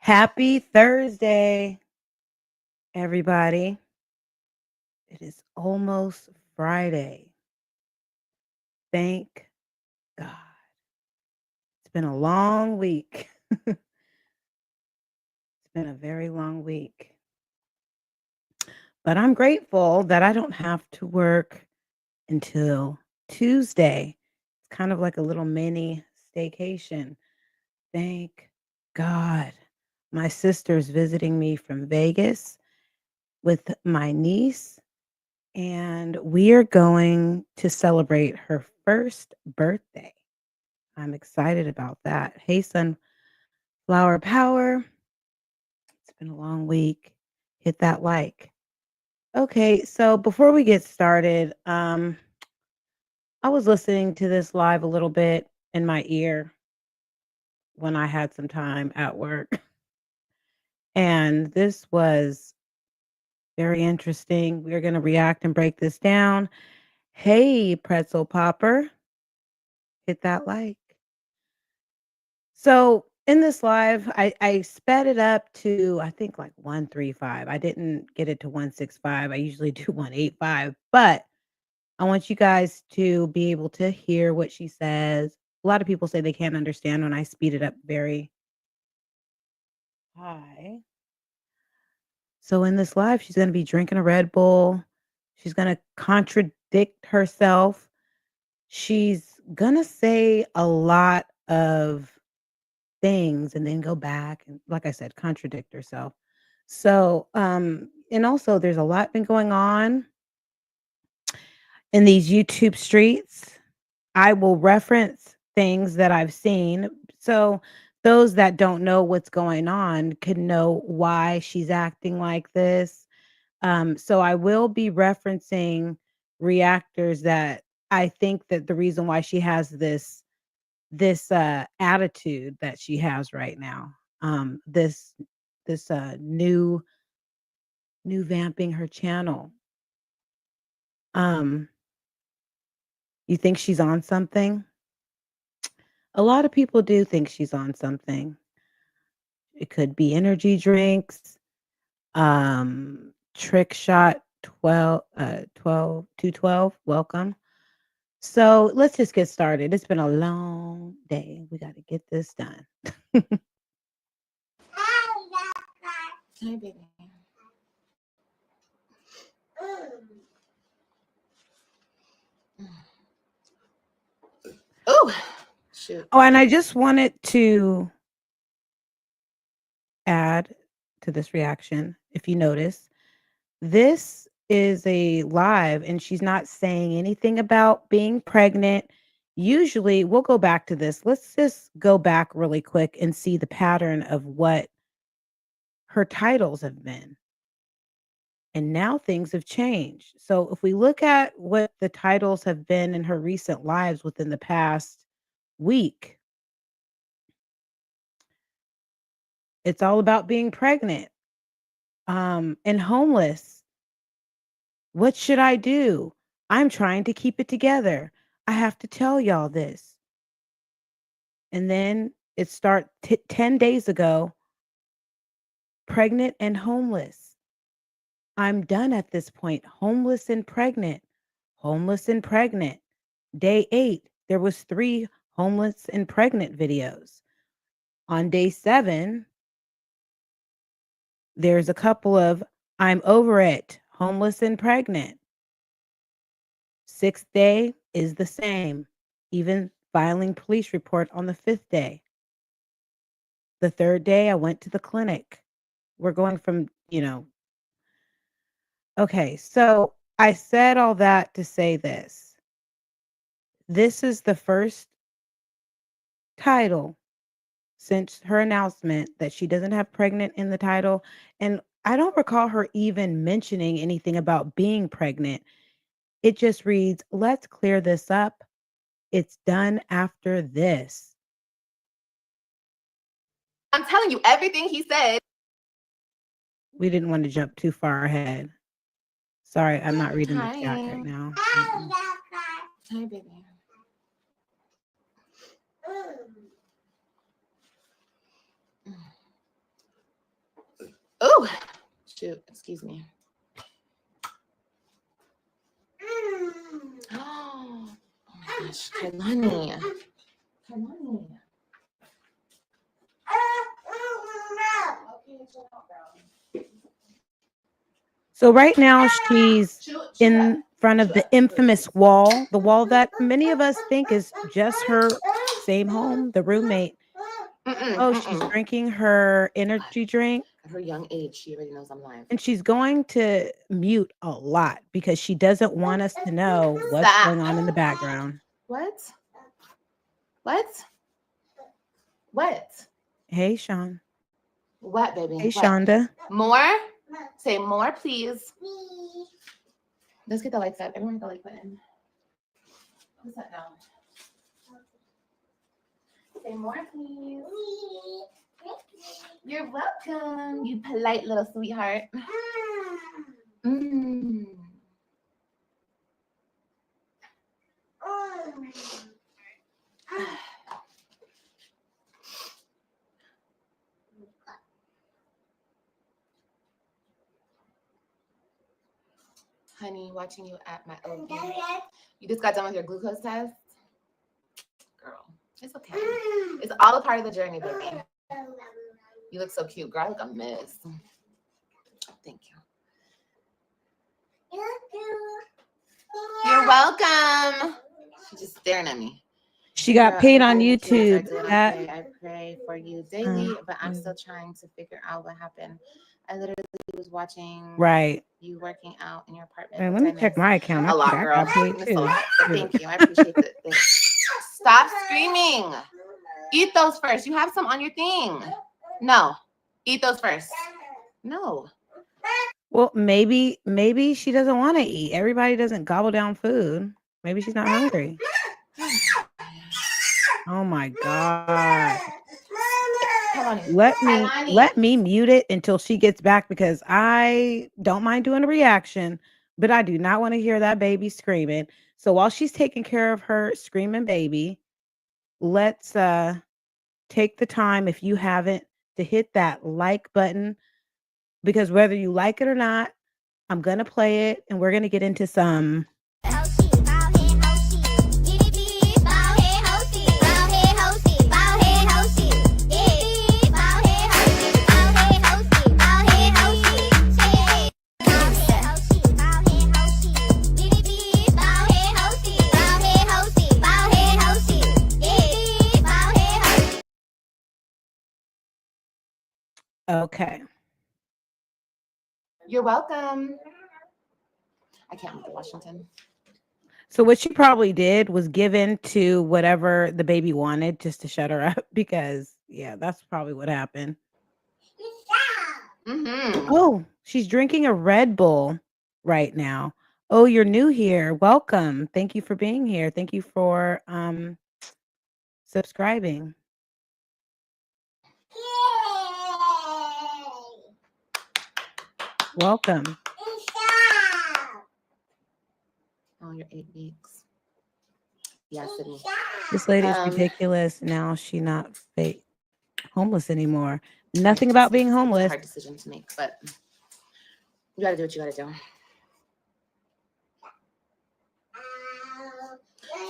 Happy Thursday, everybody. It is almost Friday. Thank God. It's been a long week. It's been a very long week. But I'm grateful that I don't have to work until Tuesday. It's kind of like a little mini staycation. Thank God. My sister's visiting me from Vegas with my niece, and we are going to celebrate her first birthday. I'm excited about that. Hey, Sunflower Power. It's been a long week. Hit that like. Okay, so before we get started, I was listening to this live a little bit in my ear when I had some time at work, and this was very interesting. We're going to react and break this down. Hey, Pretzel Popper, hit that like. So in this live, I sped it up to I think like 135. I didn't get it to 165. I usually do 185, but I want you guys to be able to hear what she says. A lot of people say they can't understand when I speed it up very high. So in this live, she's going to be drinking a Red Bull. She's going to contradict herself. She's going to say a lot of things and then go back and, like I said, contradict herself. So, and also there's a lot been going on in these YouTube streets. I will reference things that I've seen. So those that don't know what's going on can know why she's acting like this. So I will be referencing reactors that I think that the reason why she has this attitude that she has right now, this new vamping her channel. um you think she's on something? A lot of people do think she's on something. It could be energy drinks, trick shot 212. Welcome. So let's just get started. It's been a long day. We got to get this done. Hi, baby. Oh, shoot. Oh, and I just wanted to add to this reaction, if you notice, this is a live and she's not saying anything about being pregnant. Usually, we'll go back to this. Let's just go back really quick and see the pattern of what her titles have been. And now things have changed. So if we look at what the titles have been in her recent lives within the past week, it's all about being pregnant, and homeless. What should I do? I'm trying to keep it together. I have to tell y'all this. And then it 10 days ago, pregnant and homeless. I'm done at this point. Homeless and pregnant. Homeless and pregnant. Day 8, there was 3 homeless and pregnant videos. On day 7, there's a couple of I'm over it, homeless and pregnant. 6th day is the same, even filing police report on the 5th day. The 3rd day, I went to the clinic. We're going from, okay, so I said all that to say this. This is the first title since her announcement that she doesn't have pregnant in the title. And I don't recall her even mentioning anything about being pregnant. It just reads, let's clear this up. It's done after this. I'm telling you, everything he said. We didn't want to jump too far ahead. Sorry, I'm not reading the chat Hi. right now. Hi, baby. Oh, shoot. Excuse me. Oh my gosh, Kailani. Kailani. Okay, chill out, girl. So right now she's Chew it up. in front of Chew the up. infamous wall, the wall that many of us think is just her same home, the roommate. Oh, she's Mm-mm. drinking her energy drink. At her young age, she already knows I'm live. And she's going to mute a lot because she doesn't want us to know what's Stop. going on in the background. What? What? What? Hey, Sean. What, baby? Hey, What? Shonda. More? Say more, please. Let's get the lights up. Everyone hit the like button. What's that now? Say more, please. You're welcome, you polite little sweetheart. Mm. Honey, watching you at my OB. You just got done with your glucose test? Girl, it's okay. It's all a part of the journey, baby. You look so cute, girl. I look a mess. Thank you. You're welcome. She's just staring at me. She got paid on The kids are YouTube. doing That okay. I pray for you daily, but I'm still trying to figure out what happened. I literally was watching right. you working out in your apartment. Man, What let me did I check miss? my account. I A think lot, I girl. got paid It's a too. lot. But thank you. I appreciate it. Stop screaming. Eat those first. You have some on your thing. No. Eat those first. No. Well, maybe she doesn't want to eat. Everybody doesn't gobble down food. Maybe she's not hungry. Oh my god. Let me mute it until she gets back because I don't mind doing a reaction, but I do not want to hear that baby screaming. So while she's taking care of her screaming baby, let's take the time, if you haven't, to hit that like button, because whether you like it or not, I'm going to play it and we're going to get into some okay. You're welcome. I can't move to Washington. So what she probably did was give in to whatever the baby wanted just to shut her up because yeah, that's probably what happened. Mm-hmm. Oh, she's drinking a Red Bull right now. Oh, you're new here. Welcome. Thank you for being here. Thank you for subscribing. Welcome. Oh, you're 8 weeks. Yeah, Sydney. This lady is ridiculous. Now she not fake homeless anymore. Nothing about being homeless. It's a hard decision to make, but you gotta do what you gotta do.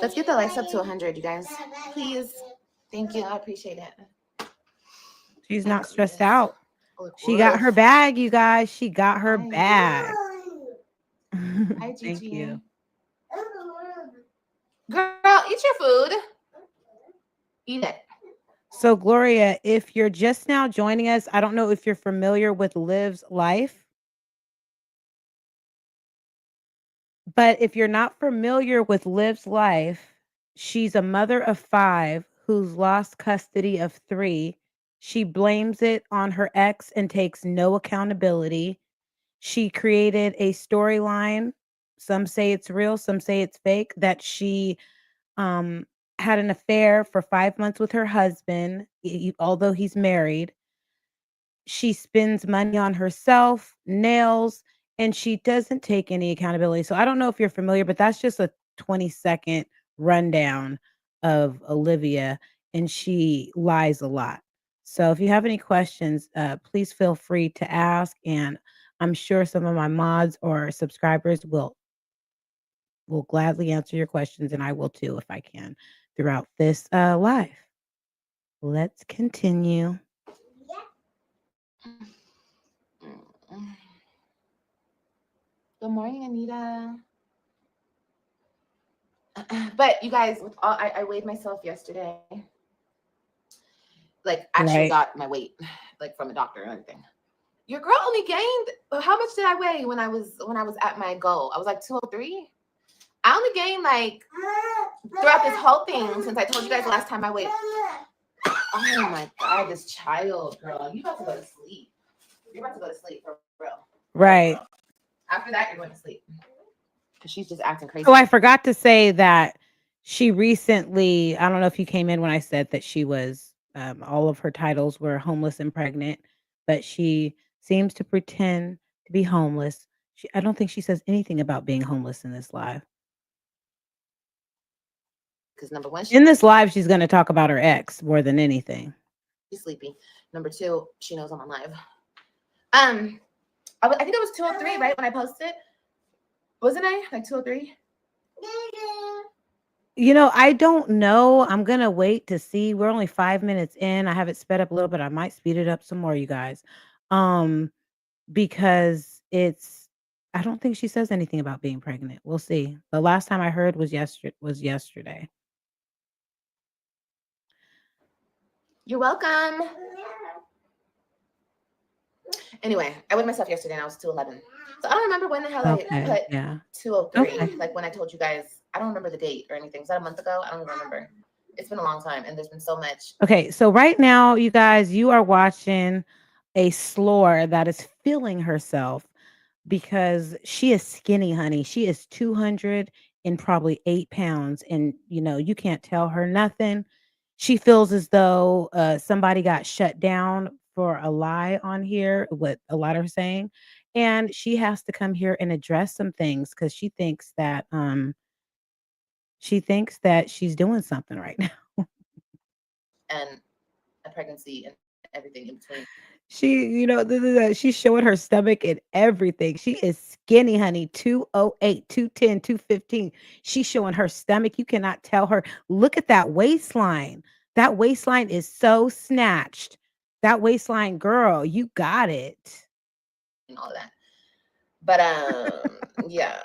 Let's get the likes up to 100, you guys. Please. Thank you. I appreciate it. She's not stressed out. She got her bag, you guys. She got her bag. Hi, Gigi. Thank you. Girl, eat your food. Eat it. So, Gloria, if you're just now joining us, I don't know if you're familiar with Liv's life. But if you're not familiar with Liv's life, she's a mother of 5 who's lost custody of 3. She blames it on her ex and takes no accountability. She created a storyline. Some say it's real, some say it's fake, that she um, had an affair for 5 months with her husband, although he's married. She spends money on herself, nails, and she doesn't take any accountability. So I don't know if you're familiar, but that's just a 20-second rundown of Olivia, and she lies a lot. So if you have any questions, please feel free to ask, and I'm sure some of my mods or subscribers will gladly answer your questions, and I will too if I can throughout this live. Let's continue. Mm. Good morning, Anita. But you guys, with all I weighed myself yesterday. Like actually Right. got my weight, like from a doctor and everything. Your girl only gained how much did I weigh when I was at my goal? I was like 203. I only gained like throughout this whole thing since I told you guys last time I weighed. Oh my god, this child, girl, you about to go to sleep. You're about to go to sleep for real, for real, for real. Right. After that, you're going to sleep because she's just acting Oh, crazy. I forgot to say that she recently, I don't know if you came in when I said that she was, all of her titles were homeless and pregnant, but she seems to pretend to be homeless. I don't think she says anything about being homeless in this live. Because number one, In this live, she's going to talk about her ex more than anything. she's sleepy. Number two, she knows I'm on live. I think it was 203, right? When I posted, wasn't I like 203? I don't know. I'm going to wait to see. We're only 5 minutes in. I have it sped up a little bit. I might speed it up some more, you guys. Um, because I don't think she says anything about being pregnant. We'll see. The last time I heard was yesterday. You're welcome. Anyway, I weighed myself yesterday and I was 211. So I don't remember when the hell I Okay. put Yeah. 203. Okay. Like when I told you guys, I don't remember the date or anything. Was that a month ago? I don't even remember. It's been a long time and there's been so much. Okay. So right now, you guys, you are watching a slore that is feeling herself because she is skinny, honey. She is 200 and probably 8 pounds. And, you can't tell her nothing. She feels as though somebody got shut down for a lie on here, what a lot are saying. And she has to come here and address some things because she thinks that she's doing something right now. And a pregnancy and everything in between. She's showing her stomach and everything. She is skinny, honey. 208, 210, 215. She's showing her stomach. You cannot tell her. Look at that waistline. That waistline is so snatched. That waistline, girl, you got it. And all of that. But yeah.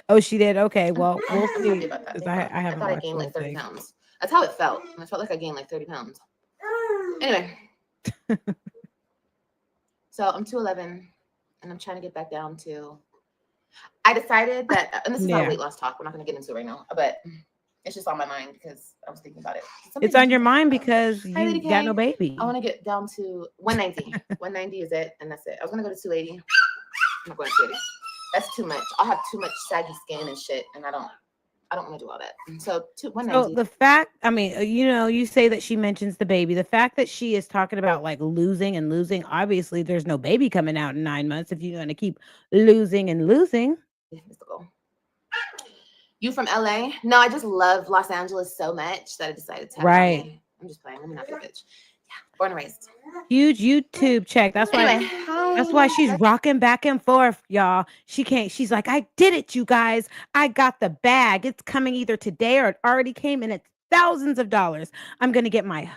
Oh, she did. Okay, I'm, well, we'll I'm happy see about that. because Thank I God. I I haven't thought I watched gained the like whole 30 thing. pounds. That's how it felt. I felt like I gained like 30 pounds. Anyway, so I'm 211 and I'm trying to get back down to. I decided that, and this is not a Yeah, weight loss talk. We're not going to get into it right now, but it's just on my mind because I was thinking about it. it's Something on your interesting mind happened. because Hi, you Lady got no K. I baby. want to get down to 190. 190 is it, and that's it. I was going to go to 280. I'm not going to 280. That's too much. I'll have too much saggy skin and shit, and I don't want to do all that. So So 190. the fact, I mean, you say that she mentions the baby. The fact that she is talking about like losing and losing, obviously there's no baby coming out in 9 months if you're going to keep losing and losing. Mystical. You from LA? No, I just love Los Angeles so much that I decided to have Right. mommy. I'm just playing. Let me not be a bitch. Yeah, born and raised. Huge YouTube check. Anyway, That's why she's that's rocking back and forth, y'all. She's like, I did it, you guys. I got the bag. It's coming either today or it already came and it's thousands of dollars. I'm going to get my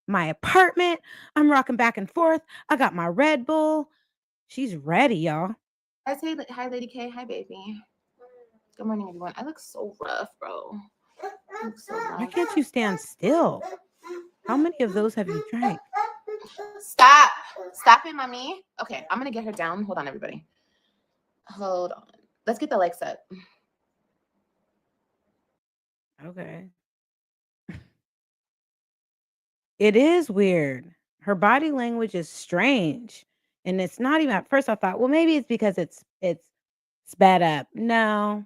apartment. I'm rocking back and forth. I got my Red Bull. She's ready, y'all. I say hi, Lady K. Hi, baby. Good morning, everyone. I look so rough, bro. I look so Why rough. can't you stand still? How many of those have you drank? Stop. Stop it, mommy. Okay, I'm gonna get her down. Hold on, everybody. Hold on. Let's get the lights up. Okay. It is weird. Her body language is strange. And it's not even at first I thought, well, maybe it's because it's sped up. No.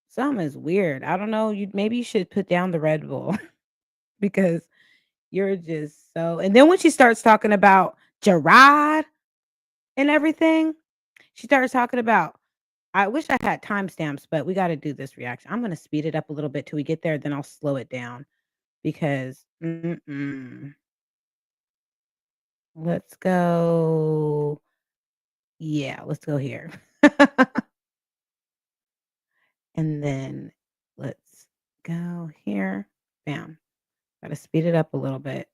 Something is weird. I don't know. Maybe you should put down the Red Bull because you're just so and then when she starts talking about Gerard and everything, she starts talking about I wish I had timestamps, but we got to do this reaction. I'm going to speed it up a little bit till we get there, then I'll slow it down because Let's go. Yeah, let's go here. And then let's go here. Bam. Gotta speed it up a little bit.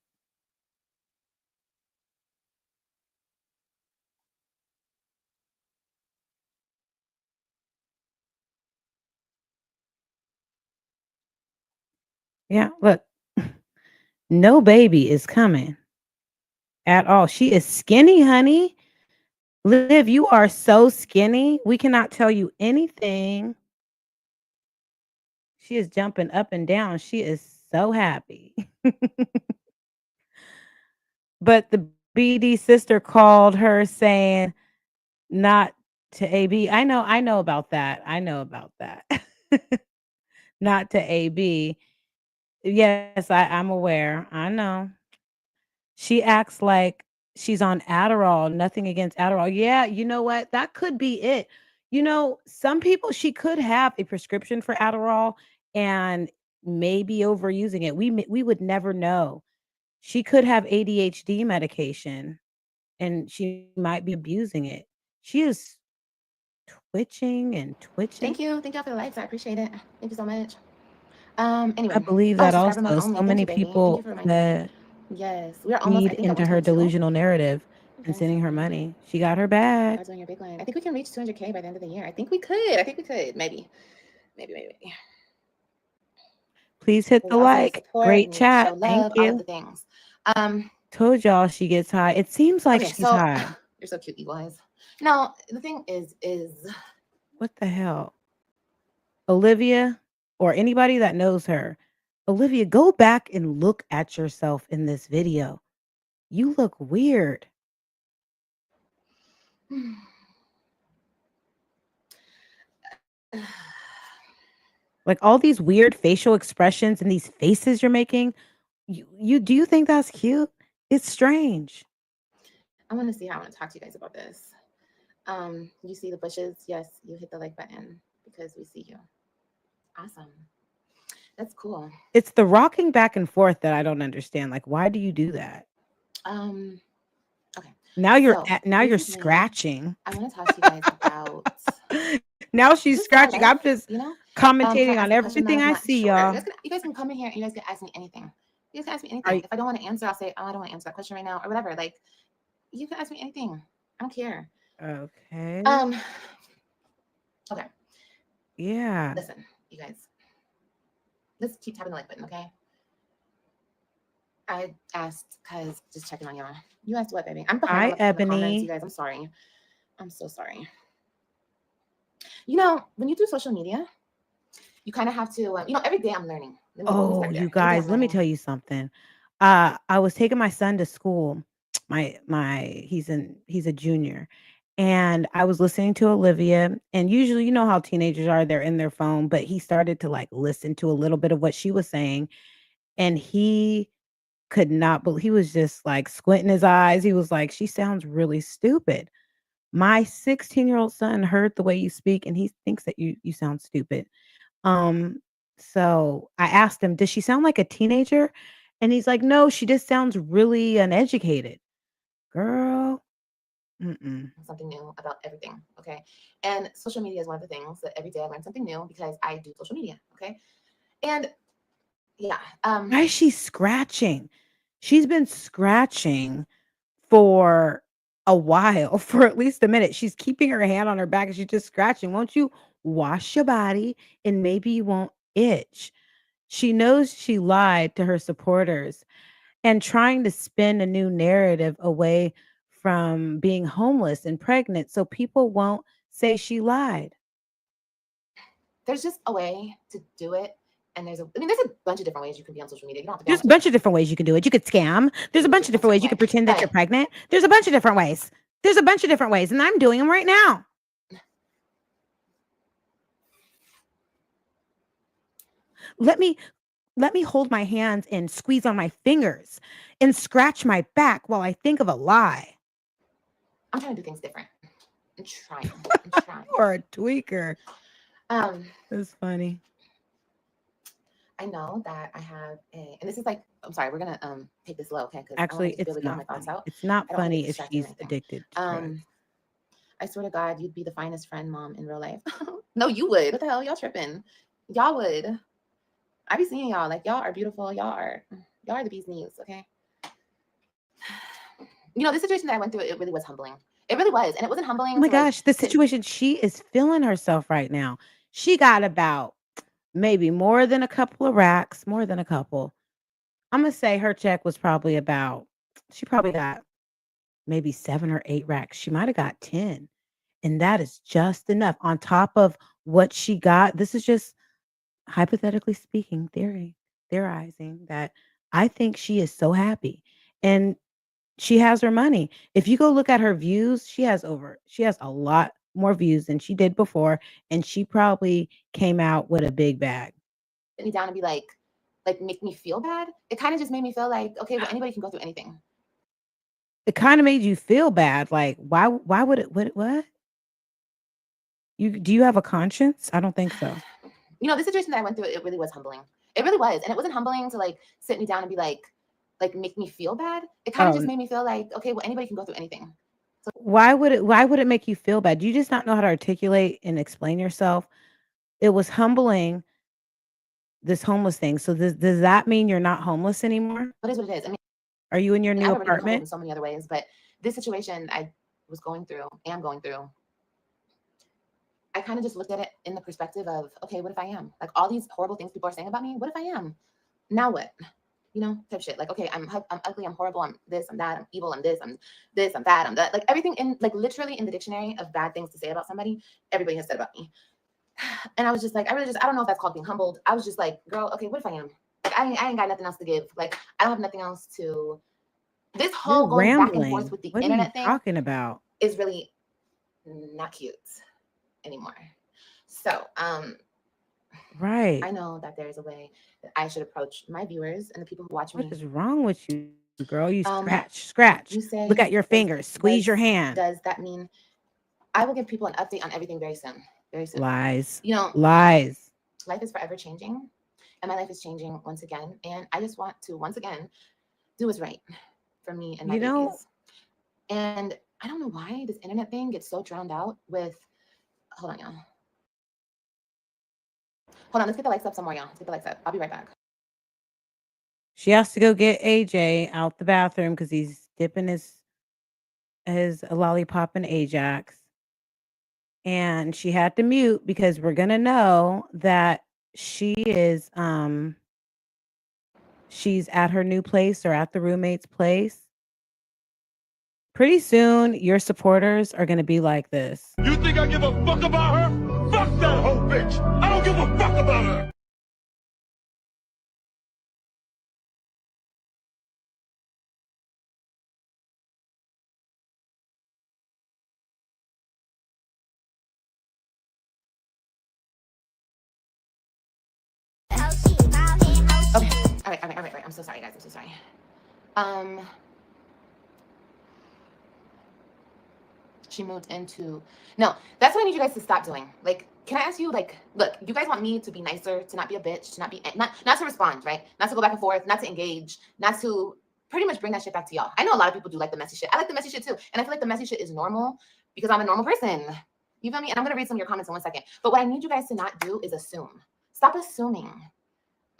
Yeah, look. No baby is coming at all. She is skinny, honey. Liv, you are so skinny. We cannot tell you anything. She is jumping up and down. She is so happy. But the BD sister called her saying not to AB. I know about that. I know about that. Not to AB. Yes, I'm aware. I know. She acts like she's on Adderall, nothing against Adderall. Yeah, you know what? That could be it. You know, some people she could have a prescription for Adderall and maybe overusing it. We would never know. She could have ADHD medication and she might be abusing it. She is twitching and twitching. Thank y'all for the likes. I appreciate it. Thank you so much. I Anyway. believe Oh, that subscriber mode also. only. So Thank many you, baby. Thank you people for reminding me. that Yes, we are almost, I feed think, at into her 122. delusional narrative and Okay, sending so her money. She got her bag. God's doing your big one. I think we can reach 200K by the end of the year. I think we could. I think we could. Maybe. Maybe. Please hit But the we also need like. support. Great We need to chat. show Thank love. All of you. the things. Um. Told y'all she gets high. It seems like Okay. she's So high. you're so cute, you guys. No, the thing is What the hell? Olivia or anybody that knows her. Olivia, go back and look at yourself in this video. You look weird. Like all these weird facial expressions and these faces you're making. You do you think that's cute? It's strange. I want to see how I want to talk to you guys about this. You see the bushes? Yes, you hit the like button because we see you. Awesome. That's cool. It's the rocking back and forth that I don't understand. Like, why do you do that? Um, okay. So Now you're recently scratching. I want to talk to you guys about Now she's just my scratching. life, I'm just you know? Can I commentating on ask a question everything though? I Not see, sure. y'all. You guys can come in here and you guys can ask me anything. You guys can ask me Are anything. If I don't want to answer, I'll say, oh, I don't want to answer that question right now or whatever. Like you can ask me anything. I don't care. okay. Um, okay. Yeah. Listen, you guys. Let's keep tapping the like button, okay? I asked because just checking on y'all. You asked what, baby? I'm behind on Hi, the comments, you Ebony. guys. I'm sorry. I'm so sorry. You know, when you do social media, you kind of have to, every day I'm learning. Let me Oh, start you there. Every day I'm guys, let me learning. tell you something. I was taking my son to school. My he's a junior. And I was listening to Olivia, and usually you know how teenagers are, they're in their phone, but he started to like listen to a little bit of what she was saying, and he could not believe he was just like squinting his eyes. He was like, "She sounds really stupid." My 16-year-old son heard the way you speak, and he thinks that you sound stupid. Um, so I asked him, "Does she sound like a teenager?" And he's like, "No, she just sounds really uneducated." Girl, mm-mm. Something new about everything, okay? And social media is one of the things that every day I learn something new because I do social media, okay? And yeah, Why is she scratching? She's been scratching for a while, for at least a minute. She's keeping her hand on her back and she's just scratching. Won't you wash your body and maybe you won't itch? She knows she lied to her supporters and trying to spin a new narrative away from being homeless and pregnant so people won't say she lied. there's just a way to do it. And there's a bunch of different ways you can be on social media. You don't have to be on There's it a just bunch of different ways you can do it. You could scam. There's a do bunch it of one different certain ways you way. could pretend that you're But pregnant. There's a bunch of different ways. There's a bunch of different ways, and I'm doing them right now. Let me let me hold my hands and squeeze on my fingers and scratch my back while I think of a lie. I'm trying to do things different. I'm trying. I'm trying. You are a tweaker. Um, That's funny. I know that I have and this is like, I'm sorry, we're gonna take this low, okay? Because I want to Actually, just be able it's to get all not my thoughts funny. out. It's not I don't want to get funny if distracted or she's anything. addicted to Um, drugs. I swear to God, you'd be the finest friend, mom, in real life. No, you would. What the hell? Y'all tripping. Y'all would. I be seeing y'all. Like, y'all are beautiful. Y'all are the bee's knees, okay? The situation that I went through, it really was humbling. It really was. And it wasn't Oh humbling my to like gosh, the sit. situation she is feeling herself right now. She got about maybe more than a couple of racks, more than a couple. I'm gonna say her check was probably about she probably got maybe 7 or 8 racks. She might have got 10. And that is just enough on top of what she got. This is just hypothetically speaking, theorizing that I think she is so happy. And she has her money. If you go look at her views, she has a lot more views than she did before, and she probably came out with a big bag. Me down and be like make me feel bad. It kind of just made me feel like, okay, well, anybody can go through anything. It kinda made you feel bad, like, why would it what? Do you have a conscience? I don't think so. The situation that I went through, it really was humbling. It really was. And it wasn't humbling to like sit me down and be like make me feel bad. It kind of just Oh, made me feel like, okay, well, anybody can go through anything. So why would it make you feel bad? Do you just not know how to articulate and explain yourself? It was humbling, this homeless thing. So does that mean you're not homeless anymore? what is what it is. I mean, Are you in your new I've already been humbled apartment? in so many other ways, but this situation I was going through, am going through, I kind of just looked at it in the perspective of, okay, what if I am? Like all these horrible things people are saying about me, what if I am? Now what? Type shit. Like, okay, I'm ugly, I'm horrible, I'm this, I'm that, I'm evil, I'm that, I'm that. Like everything in like literally in the dictionary of bad things to say about somebody, everybody has said about me. And I was just like, I don't know if that's called being humbled. I was just like, girl, okay, what if I am? Like I ain't got nothing else to give. Like I don't have nothing else to. This You're whole going back and forth rambling. with the What are you internet thing talking about? is really not cute anymore. So I Right. know that there is a way that I should approach my viewers and the people who watch What me. is wrong with you, girl? You Um, scratch. you Look say, at your fingers. Squeeze your hand. does that mean I will give people an update on everything very soon? Very soon. Lies. You know, Lies. life is forever changing, and my life is changing once again. And I just want to once again do what's right for me and my You know, babies. And I don't know why this internet thing gets so drowned out with. Hold on, y'all. Hold on. Let's get the lights up some more, y'all. Let's get the lights up. I'll be right back. she has to go get AJ out the bathroom because he's dipping his lollipop in Ajax. And she had to mute because we're gonna know that she's at her new place or at the roommate's place. Pretty soon, your supporters are gonna be like this. You think I give a fuck about her? Fuck that whole bitch. I don't give a fuck about her. Okay. All right. I'm so sorry, guys. I'm so sorry. Um, she moved into. No, that's what I need you guys to stop doing. Like, can I ask you, like, look, you guys want me to be nicer, to not be a bitch, to not be not to respond, right? Not to go back and forth, not to engage, not to pretty much bring that shit back to y'all. I know a lot of people do like the messy shit. I like the messy shit too, and I feel like the messy shit is normal because I'm a normal person. You feel me? And I'm gonna read some of your comments in 1 second. But what I need you guys to not do is assume. Stop assuming.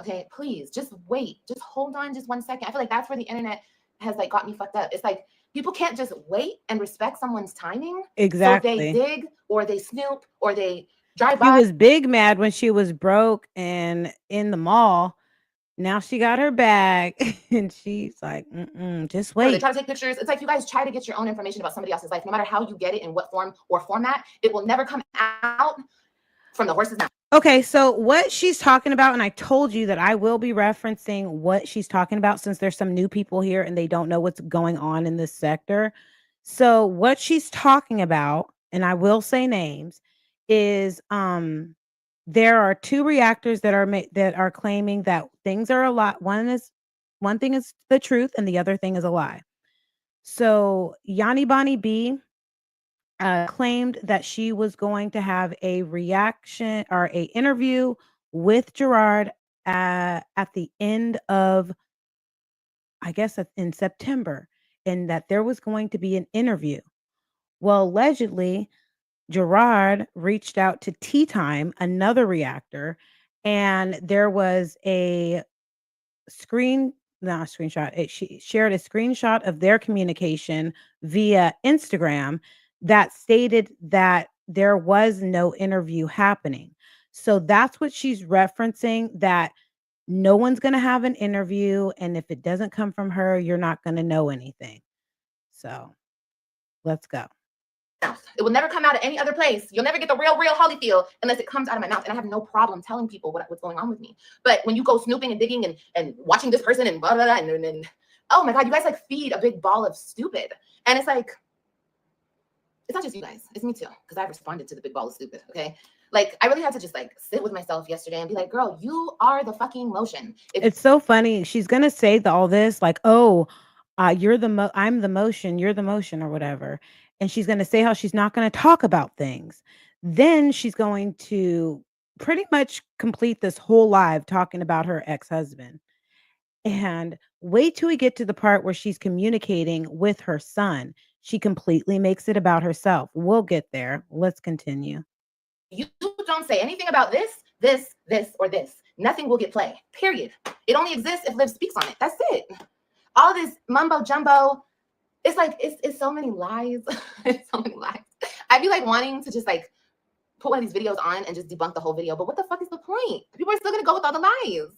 Okay, please just wait. Just hold on just 1 second. I feel like that's where the internet has like got me fucked up. It's like people can't just wait and respect someone's timing. So they Exactly. dig or they snoop or they drive She by. was big mad when she was broke and in the mall. Now she got her bag and she's like, just Or they wait. try to take pictures. It's like you guys try to get your own information about somebody else's life, no matter how you get it in what form or format, it will never come out from the horse's mouth. Okay, so what she's talking about, and I told you that I will be referencing what she's talking about since there's some new people here and they don't know what's going on in this sector. So what she's talking about, and I will say names, is there are two reactors that are claiming that things are a lot. One thing is the truth and the other thing is a lie. So Yanni Bonnie B claimed that she was going to have a reaction or a interview with Gerard at the end of, I guess, in September, and that there was going to be an interview. Well, allegedly, Gerard reached out to Tea Time, another reactor, and there was a screen not a screenshot. She shared a screenshot of their communication via Instagram that stated that there was no interview happening. So that's what she's referencing, that no one's going to have an interview, and if it doesn't come from her, you're not going to know anything. So, let's go. mouth. It will never come out of any other place. You'll never get the real Holyfield unless it comes out of my mouth. And I have no problem telling people what's going on with me. But when you go snooping and digging and watching this person and blah, blah, blah, and oh my God, you guys like feed a big ball of stupid. And it's like, it's not just you guys, it's me too. Because I responded to the big ball of stupid, okay? Like, I really had to just like sit with myself yesterday and be like, girl, you are the fucking motion. It's so funny. She's gonna say all this like, "Oh, I'm the motion, you're the motion," or whatever. And she's gonna say how she's not gonna talk about things. Then she's going to pretty much complete this whole live talking about her ex-husband. And wait till we get to the part where she's communicating with her son. She completely makes it about herself. We'll get there. Let's continue. You don't say anything about this, or this. Nothing will get play, period. It only exists if Liv speaks on it. That's it. All this mumbo jumbo, it's like, it's so many lies. It's so many lies. I'd be like wanting to just like put one of these videos on and just debunk the whole video. But what the fuck is the point? People are still going to go with all the lies.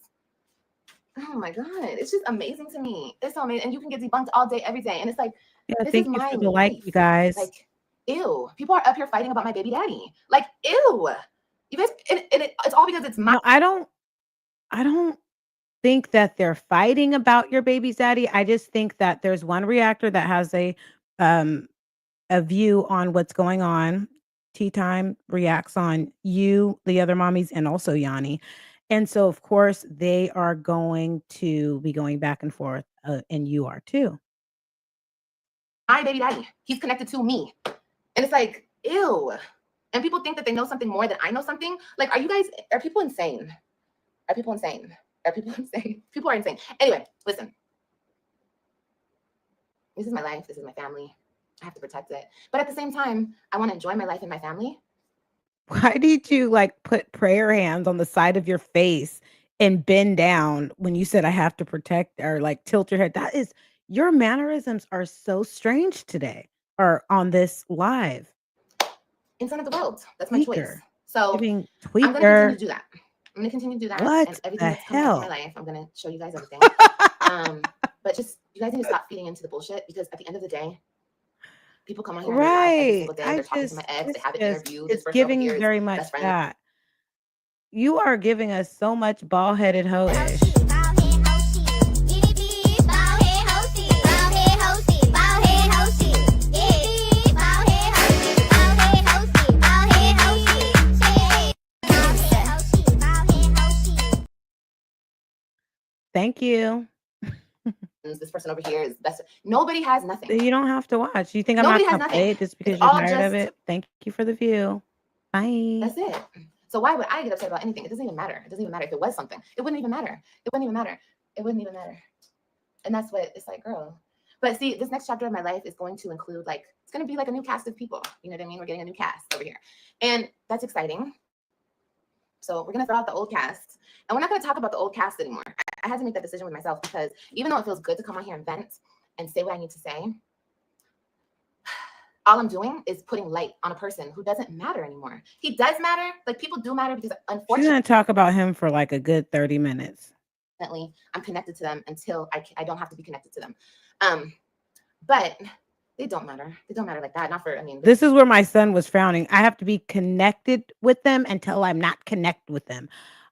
Oh my God. It's just amazing to me. It's so amazing. And you can get debunked all day, every day. And it's like, Yeah, this thank is you my for the life. like, you guys. Like, ew. People are up here fighting about my baby daddy. Like, ew. You guys, it's all because it's my. No, I don't think that they're fighting about your baby's daddy. I just think that there's one reactor that has um a view on what's going on. Tea Time reacts on you, the other mommies, and also Yanni. And so of course they are going to be going back and forth, and you are too. My baby daddy. He's connected to me. And it's like, ew. And people think that they know something more than I know something. Like, are people insane? Are people insane? Are people insane? People are insane. Anyway, listen. This is my life. This is my family. I have to protect it. But at the same time, I want to enjoy my life and my family. Why did you like put prayer hands on the side of your face and bend down when you said I have to protect, or like tilt your head? That is, your mannerisms are so strange today or on this live. In front of the world. That's my choice. Tweaker. So Giving I'm going to continue tweaker. to do that. I'm going to continue to do that. What And everything the that's coming up in my hell? life, I'm going to show you guys everything. But just, you guys need to stop feeding into the bullshit, because at the end of the day, people come on here and they're live every Right. single day. I They're talking to my just ex. They it's have an just interview. This it's person over here giving is very much best friend. that. You are giving us so much bald-headed hoish. Thank you. This person over here is best. Nobody has nothing. You don't have to watch. You think I'm Nobody not has gonna play nothing. it just It's because you're all tired of just, it? Thank you for the view. Bye. that's it. So why would I get upset about anything? It doesn't even matter. It doesn't even matter if it was something. It wouldn't even matter. It wouldn't even matter. It wouldn't even matter. And that's what it's like, girl. But see, this next chapter of my life is going to include, like, it's going to be like a new cast of people. You know what I mean? We're getting a new cast over here. And that's exciting. So we're going to throw out the old cast. And we're not going to talk about the old cast anymore. I had to make that decision with myself, because even though it feels good to come on here and vent and say what I need to say, all I'm doing is putting light on a person who doesn't matter anymore. He does matter. Like, people do matter, because She's unfortunately, gonna talk about him for like a good 30 minutes. I'm connected to them until I don't have to be connected to them. But they don't matter. They don't matter like that. Not for, I mean, This is where my son was frowning. I have to be connected with them until I'm not connected with them.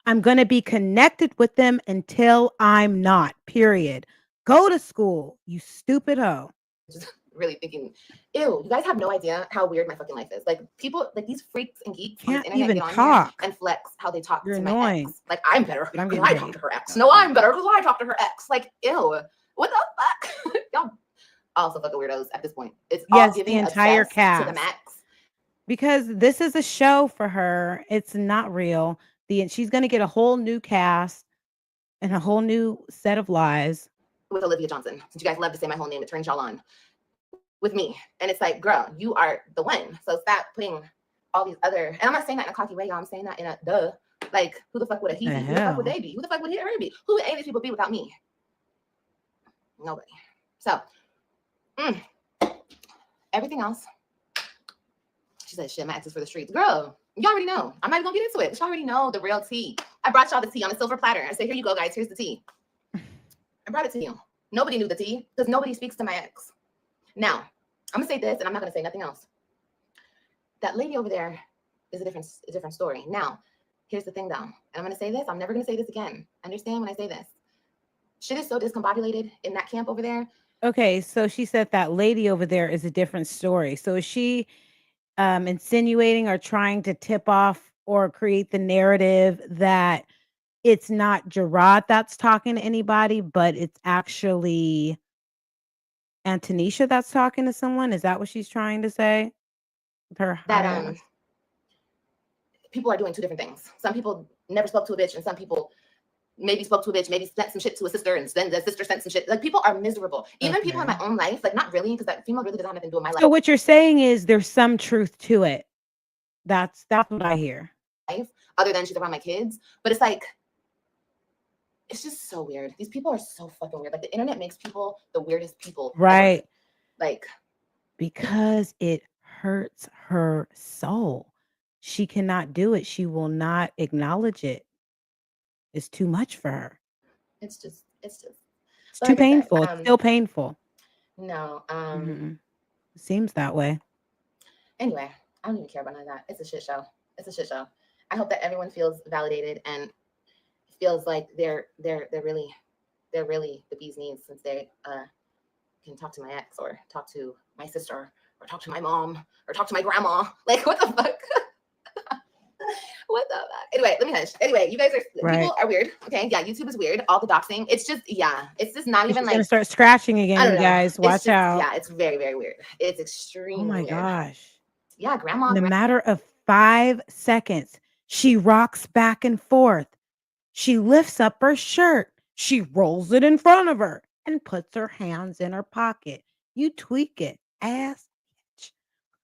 I'm gonna be connected with them until I'm not. Period. Go to school, you stupid hoe. just really thinking, ew, you guys have no idea how weird my fucking life is. Like, people, like these freaks and geeks on Can't the internet even get on talk. here and flex how they talk You're to my annoying. ex. Like, I'm better But I'm because getting I talk paid. to her ex. No, I'm better because I talk to her ex. Like, ew, what the fuck? Y'all also fucking weirdos at this point. It's all Yes, the giving entire obsessed to cast. the max. Because this is a show for her. It's not real. She's gonna get a whole new cast. and a whole new set of lies. with Olivia Johnson. Since you guys love to say my whole name, it turns y'all on with me. And it's like, girl, you are the one. So stop putting all these other, and I'm not saying that in a cocky way, y'all. I'm saying that in a duh. Like, who the fuck would he The be? Who the fuck would hell? they be? Who the fuck would her be? Who would any of these people be without me? Nobody. So, everything else. She said, shit, my ex is for the streets. Girl, you already know. I'm not even gonna get into it. You already know the real tea. I brought y'all the tea on a silver platter. I said, here you go, guys. Here's the tea. I brought it to you. Nobody knew the tea because nobody speaks to my ex. Now, I'm gonna say this, and I'm not gonna say nothing else. That lady over there is a different story. Now, here's the thing, though, and I'm gonna say this. I'm never gonna say this again. Understand when I say this? Shit is so discombobulated in that camp over there. Okay, so she said that lady over there is a different story. So is she insinuating or trying to tip off or create the narrative that it's not Gerard that's talking to anybody, but it's actually Antonisha that's talking to someone? Is that what she's trying to say? With her That high ass? people are doing two different things. Some people never spoke to a bitch, and some people maybe spoke to a bitch, maybe sent some shit to a sister, and then the sister sent some shit. Like, people are miserable. Even people in my Okay. own life, like, not really, because that female really doesn't have nothing to do with my So what you're saying is there's some truth to it. That's what I hear. life, other than she's around my kids. But it's like, it's just so weird. These people are so fucking weird. Like, the internet makes people the weirdest people ever. Right. Like, Because it hurts her soul. She cannot do it. She will not acknowledge it. It's too much for her. it's just It's but too like I said, painful. It's still painful. no, It seems that way. anyway, I don't even care about none of that. It's a shit show. It's a shit show. I hope that everyone feels validated and feels like they're really the bee's knees, since they can talk to my ex, or talk to my sister, or talk to my mom, or talk to my grandma. Like, what the fuck? What the fuck? Anyway, let me finish. Anyway, you guys are Right. people are weird. Okay, yeah, YouTube is weird. All the doxing. It's just, yeah, it's just not She's even gonna like, start scratching I again, don't you know. guys. It's Watch just, out. yeah, it's very, very weird. It's Oh extremely my weird. gosh. Yeah, grandma, In a matter of 5 seconds, she rocks back and forth. She lifts up her shirt. She rolls it in front of her and puts her hands in her pocket. You tweak it, ass bitch.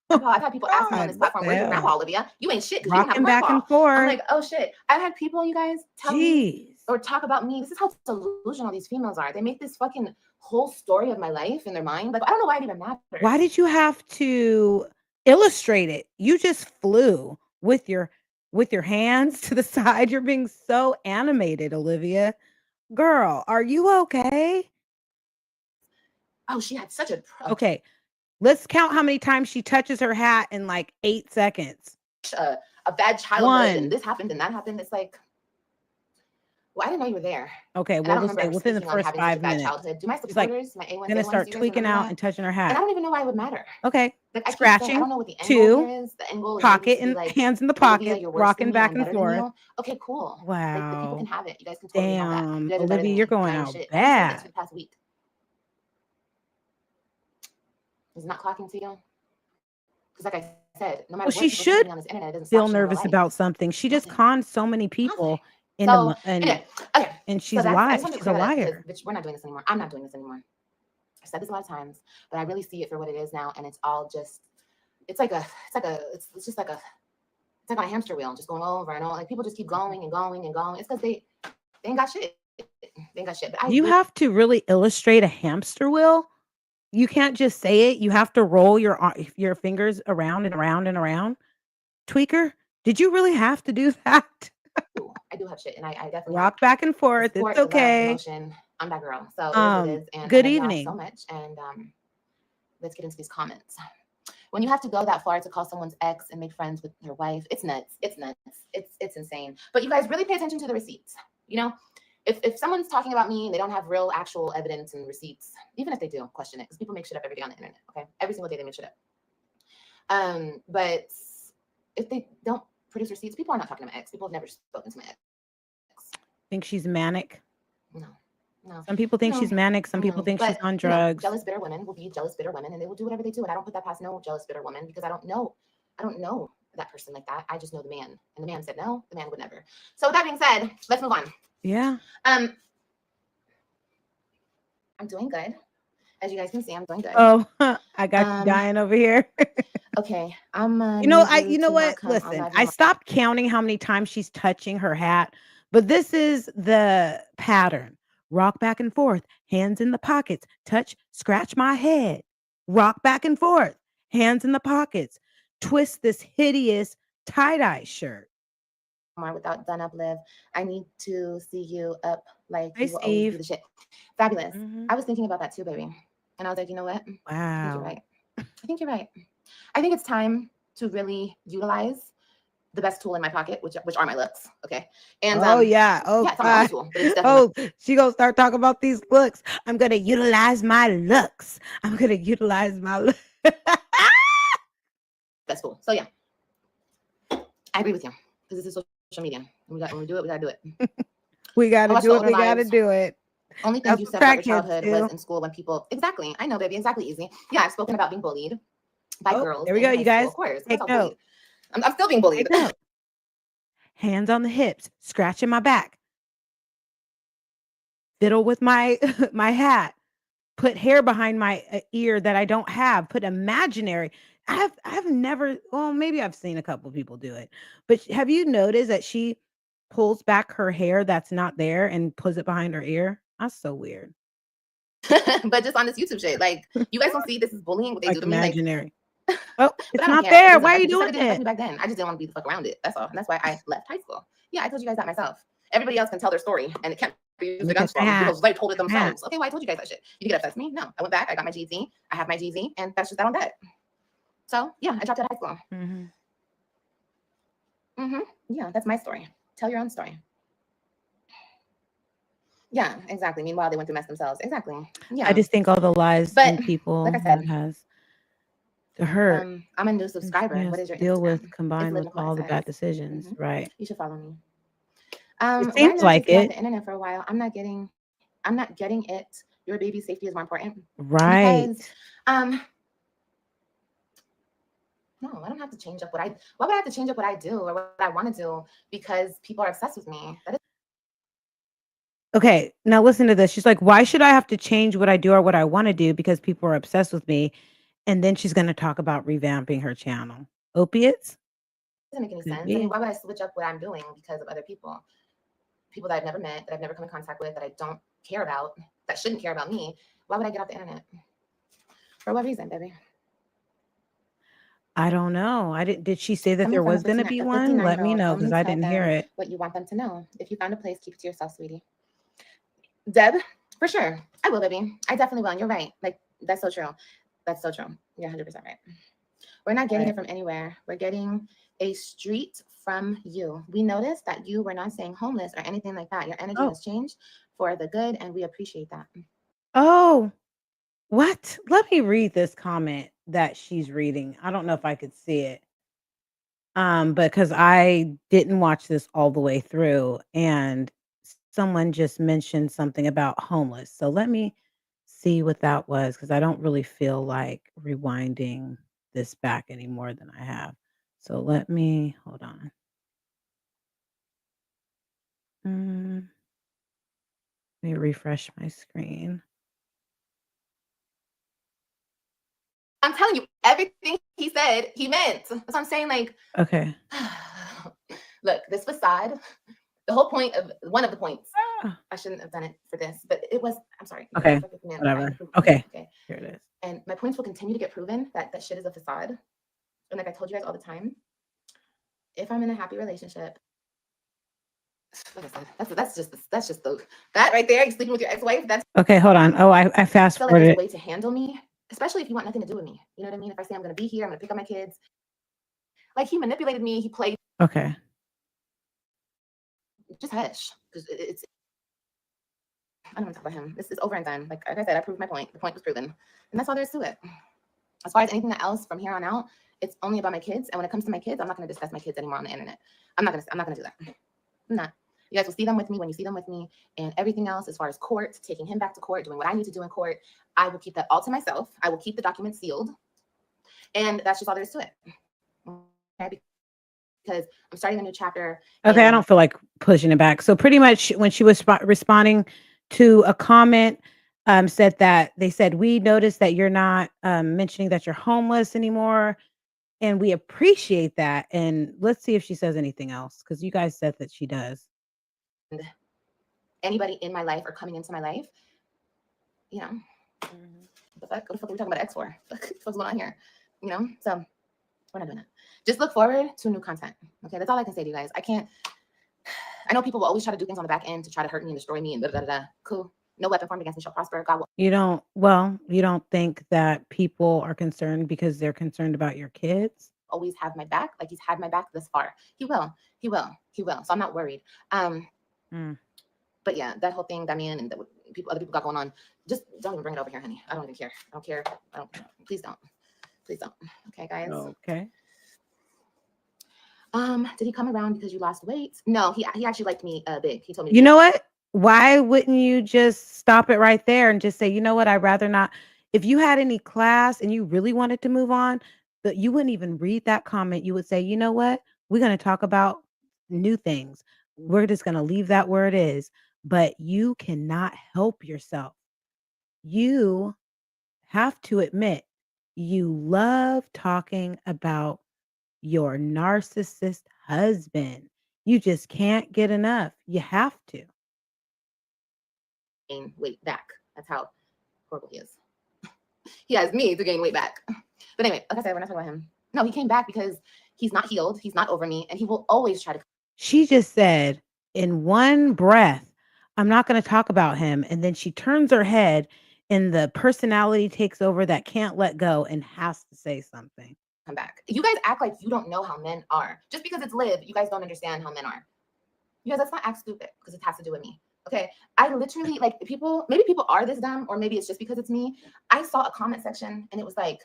grandpa. I've had people ask me on this God, what platform, the "Where's your grandpa, hell? Olivia? You ain't shit because you don't have a Rocking back grandpa." and I'm forth. like, oh shit. I've had people, you guys, tell me Jeez. or talk about me. This is how delusional these females are. They make this fucking whole story of my life in their mind. Like, I don't know why it even matters. Why did you have to illustrate it? You just flew with your hands to the side. You're being so animated, Olivia. Girl, are you okay? Oh, she had such a Okay. Let's count how many times she touches her hat in like 8 seconds. a bad childhood, and 1. this happened and that happened. It's like, well, I didn't know you were there. Okay, And I we'll don't just remember say ever within the speaking on first having such a 5 bad minutes. childhood. Do my She's like supporters, my A1 gonna day ones, start do you guys tweaking remember out that? and touching her And I hat. don't even know why it would matter. Okay. Like, I keep saying, I Scratching. don't know what the end goal 2. here is. The end goal is maybe Pocket to be and like, hands in the Olivia, pocket, you're worse than rocking me and back I'm and better than forth. you. Okay, cool. Like, the people can Wow. have it. You guys can totally have that. Damn, You guys are better than Olivia, me. you're going Giant out shit. I haven't said thanks for bad. the past week. Is it not clocking to you? Because, like I said, no matter Well, what she people say to should me on this internet, it doesn't stop feel shit in real nervous life. about something. She just Nothing. conned so many Nothing. people in the So, anyway, okay. and So she's that's, I lied. just wanted to She's a clear that up because, liar. bitch, we're not doing this anymore. I'm not doing this anymore. I've said this a lot of times, but I really see it for what it is now, and it's all just, it's just like it's like on a hamster wheel, just going over and over. Like, people just keep going and going and going. It's because they ain't got shit. They ain't got shit. But I You really, have to really illustrate a hamster wheel. You can't just say it. You have to roll your fingers around and around and around. Tweaker, did you really have to do that? I do have shit, and I definitely have Rock back and the forth. It's support, the love, the okay. emotion. I'm that girl. So it is what it is, and I Good love y'all so evening. much. And let's get into these comments. When you have to go that far to call someone's ex and make friends with their wife, it's nuts. It's nuts. It's insane. But you guys really pay attention to the receipts. You know, if someone's talking about me and they don't have real actual evidence and receipts, even if they do, question it, because people make shit up every day on the internet. Okay, every single day they make shit up. But if they don't produce receipts, people are not talking to my ex. People have never spoken to my ex. Think she's manic. No. No, Some people think no, she's manic. Some people no. think she's But on drugs. jealous, bitter women will be jealous, bitter women, and they will do whatever they do. And I don't put that past no jealous, bitter woman, because I don't know. I don't know that person like that. I just know the man. And the man said no, the man would never. So with that being said, let's move on. Yeah. I'm doing good. As you guys can see, I'm doing good. Oh, I got you dying over here. Okay. You know what? Listen, I stopped counting how many times she's touching her hat, but this is the pattern. Rock back and forth, hands in the pockets, touch, scratch my head. Rock back and forth, hands in the pockets, twist this hideous tie-dye shirt. More without done up live. I need to see you up like Hey, you will always do Steve. the shit. Fabulous. Mhm. I was thinking about that too, baby. And I was like, you know what? I think you're Wow. right. I think you're right. I think it's time to really utilize the best tool in my pocket, which are my looks. Okay. And Oh yeah. yeah, Oh it's not my only God. tool, but it's definitely Oh, she gonna start talking about these looks. I'm gonna utilize my looks. I'm gonna utilize my look. best tool. So yeah, I agree with you because this is social media. And when we do it, we gotta do it. We I gotta watched do the it. older We gotta lives. do it. Only things That's you what said about your crackheads childhood do. was in school when people exactly. I know, baby, exactly easy. Yeah, I've spoken about being bullied by Oh, girls there we in go, high you school, guys. of course. That's Take all note. bullied. I'm still being bullied. Take note. Hands on the hips, scratching my back. Fiddle with my my hat. Put hair behind my ear that I don't have. Put imaginary. I've never. Well, maybe I've seen a couple people do it, but have you noticed that she pulls back her hair that's not there and puts it behind her ear? That's so weird. But just on this YouTube shit, like you guys don't see this is bullying what they do Like to me. Like, imaginary. Oh, but it's I don't not care. there. It Why are you just like doing it didn't affect it? me back then. I just didn't want to be the fuck around it. That's all. And that's why I left high school. Yeah, I told you guys that myself. Everybody else can tell their story, and it can't be used Look at against the them hat. because they told it Look at the hat. themselves. Okay, well, I told you guys that shit. You get upset with me? No. I went back. I got my GZ. I have my GZ, and that's just that on that. So yeah, I dropped out of high school. Yeah, that's my story. Tell your own story. Yeah, exactly. Meanwhile, they went through mess themselves. Exactly. Yeah. I just think all the lies But and people like I that said, has to hurt I'm a new and she subscriber. has What is to your deal Instagram? with It's combined Live with in all the Quintessence. bad decisions, right? You should follow me. It Why seems not like just get off it. the internet for a while? I'm not getting it. Your baby's safety is more important. Right. Because no, I don't have to change up why would I have to change up what I do or what I want to do because people are obsessed with me? That is Okay, now listen to this. She's like, "Why should I have to change what I do or what I wanna do because people are obsessed with me?" And then she's gonna talk about revamping her channel. Opiates? doesn't make any Could sense. I mean, be. why would I switch up what I'm doing because of other people? People that I've never met, that I've never come in contact with, that I don't care about, that shouldn't care about me. Why would I get off the internet? For what reason, baby? I don't know. I did she say that Coming there from a was gonna be one? Let me 59-year-old, know because only I tell didn't hear them it. what you want them to know. If you found a place, keep it to yourself, sweetie. Deb, for sure. I will, baby. I definitely will. And you're right. Like, that's so true. That's so true. You're 100% right. We're not getting Right. it from anywhere. We're getting a street from you. We noticed that you were not saying homeless or anything like that. Your energy Oh. has changed for the good, and we appreciate that. Oh, what? Let me read this comment that she's reading. I don't know if I could see it. Because I didn't watch this all the way through, and someone just mentioned something about homeless. So let me see what that was because I don't really feel like rewinding this back any more than I have. So let me hold on. Mm, let me refresh my screen. I'm telling you, everything he said, he meant. That's what I'm saying. Like, Okay. look, this facade, the whole point of one of the points, Ah, I shouldn't have done it for this, but it was, I'm sorry. okay. Whatever. Okay. Okay. Here it is. And my points will continue to get proven that that shit is a facade. And like I told you guys all the time, if I'm in a happy relationship, like I said, that's just the that right there. You sleeping with your ex-wife. That's Okay, hold on. Oh, I fast feel like there's a forwarded. way to handle me, especially if you want nothing to do with me. You know what I mean? If I say I'm gonna be here, I'm gonna pick up my kids. Like he manipulated me. He played. Okay. Just hush, because it's. I don't want to talk about him. This is over and done. Like I said, I proved my point. The point was proven, and that's all there is to it. As far as anything else from here on out, it's only about my kids. And when it comes to my kids, I'm not going to discuss my kids anymore on the internet. I'm not going to do that. I'm not. You guys will see them with me when you see them with me, and everything else as far as court, taking him back to court, doing what I need to do in court, I will keep that all to myself. I will keep the documents sealed, and that's just all there is to it. Okay? because I'm starting a new chapter Okay, I in don't feel like pushing it back. So pretty much when she was responding to a comment, said that they said, "We noticed that you're not mentioning that you're homeless anymore, and we appreciate that." And let's see if she says anything else because you guys said that she does. anybody in my life or coming into my life, you know, what the fuck? What the fuck are we talking about X for? What's going on here? You know, so we're not doing that. Just look forward to new content. Okay, that's all I can say to you guys. I can't. I know people will always try to do things on the back end to try to hurt me and destroy me and da da da. Cool. No weapon formed against me shall prosper. God will. You don't think that people are concerned because they're concerned about your kids? Always have my back. Like he's had my back this far. He will. He will. He will. So I'm not worried. Mm. But yeah, that whole thing, Damien, and other people got going on. Just don't even bring it over here, honey. I don't even care. I don't care. I don't. Please don't. Please don't. Okay, guys. Okay. Did he come around because you lost weight? No, he actually liked me big. He told me. You know what? Why wouldn't you just stop it right there and just say, you know what? I'd rather not. If you had any class and you really wanted to move on, but you wouldn't even read that comment. You would say, you know what? We're going to talk about new things. We're just going to leave that where it is. But you cannot help yourself. You have to admit you love talking about your narcissist husband. You just can't get enough. You have to. gain weight back. That's how horrible he is. He has me to gain weight back. But anyway, like I said, we're not talking about him. No, he came back because he's not healed. He's not over me, and he will always try to. She just said in one breath, I'm not going to talk about him. And then she turns her head and the personality takes over that can't let go and has to say something. Come back. You guys act like you don't know how men are. Just because it's live, you guys don't understand how men are. You guys, let's not act stupid because it has to do with me. Okay. I literally like people, maybe people are this dumb, or maybe it's just because it's me. I saw a comment section and it was like,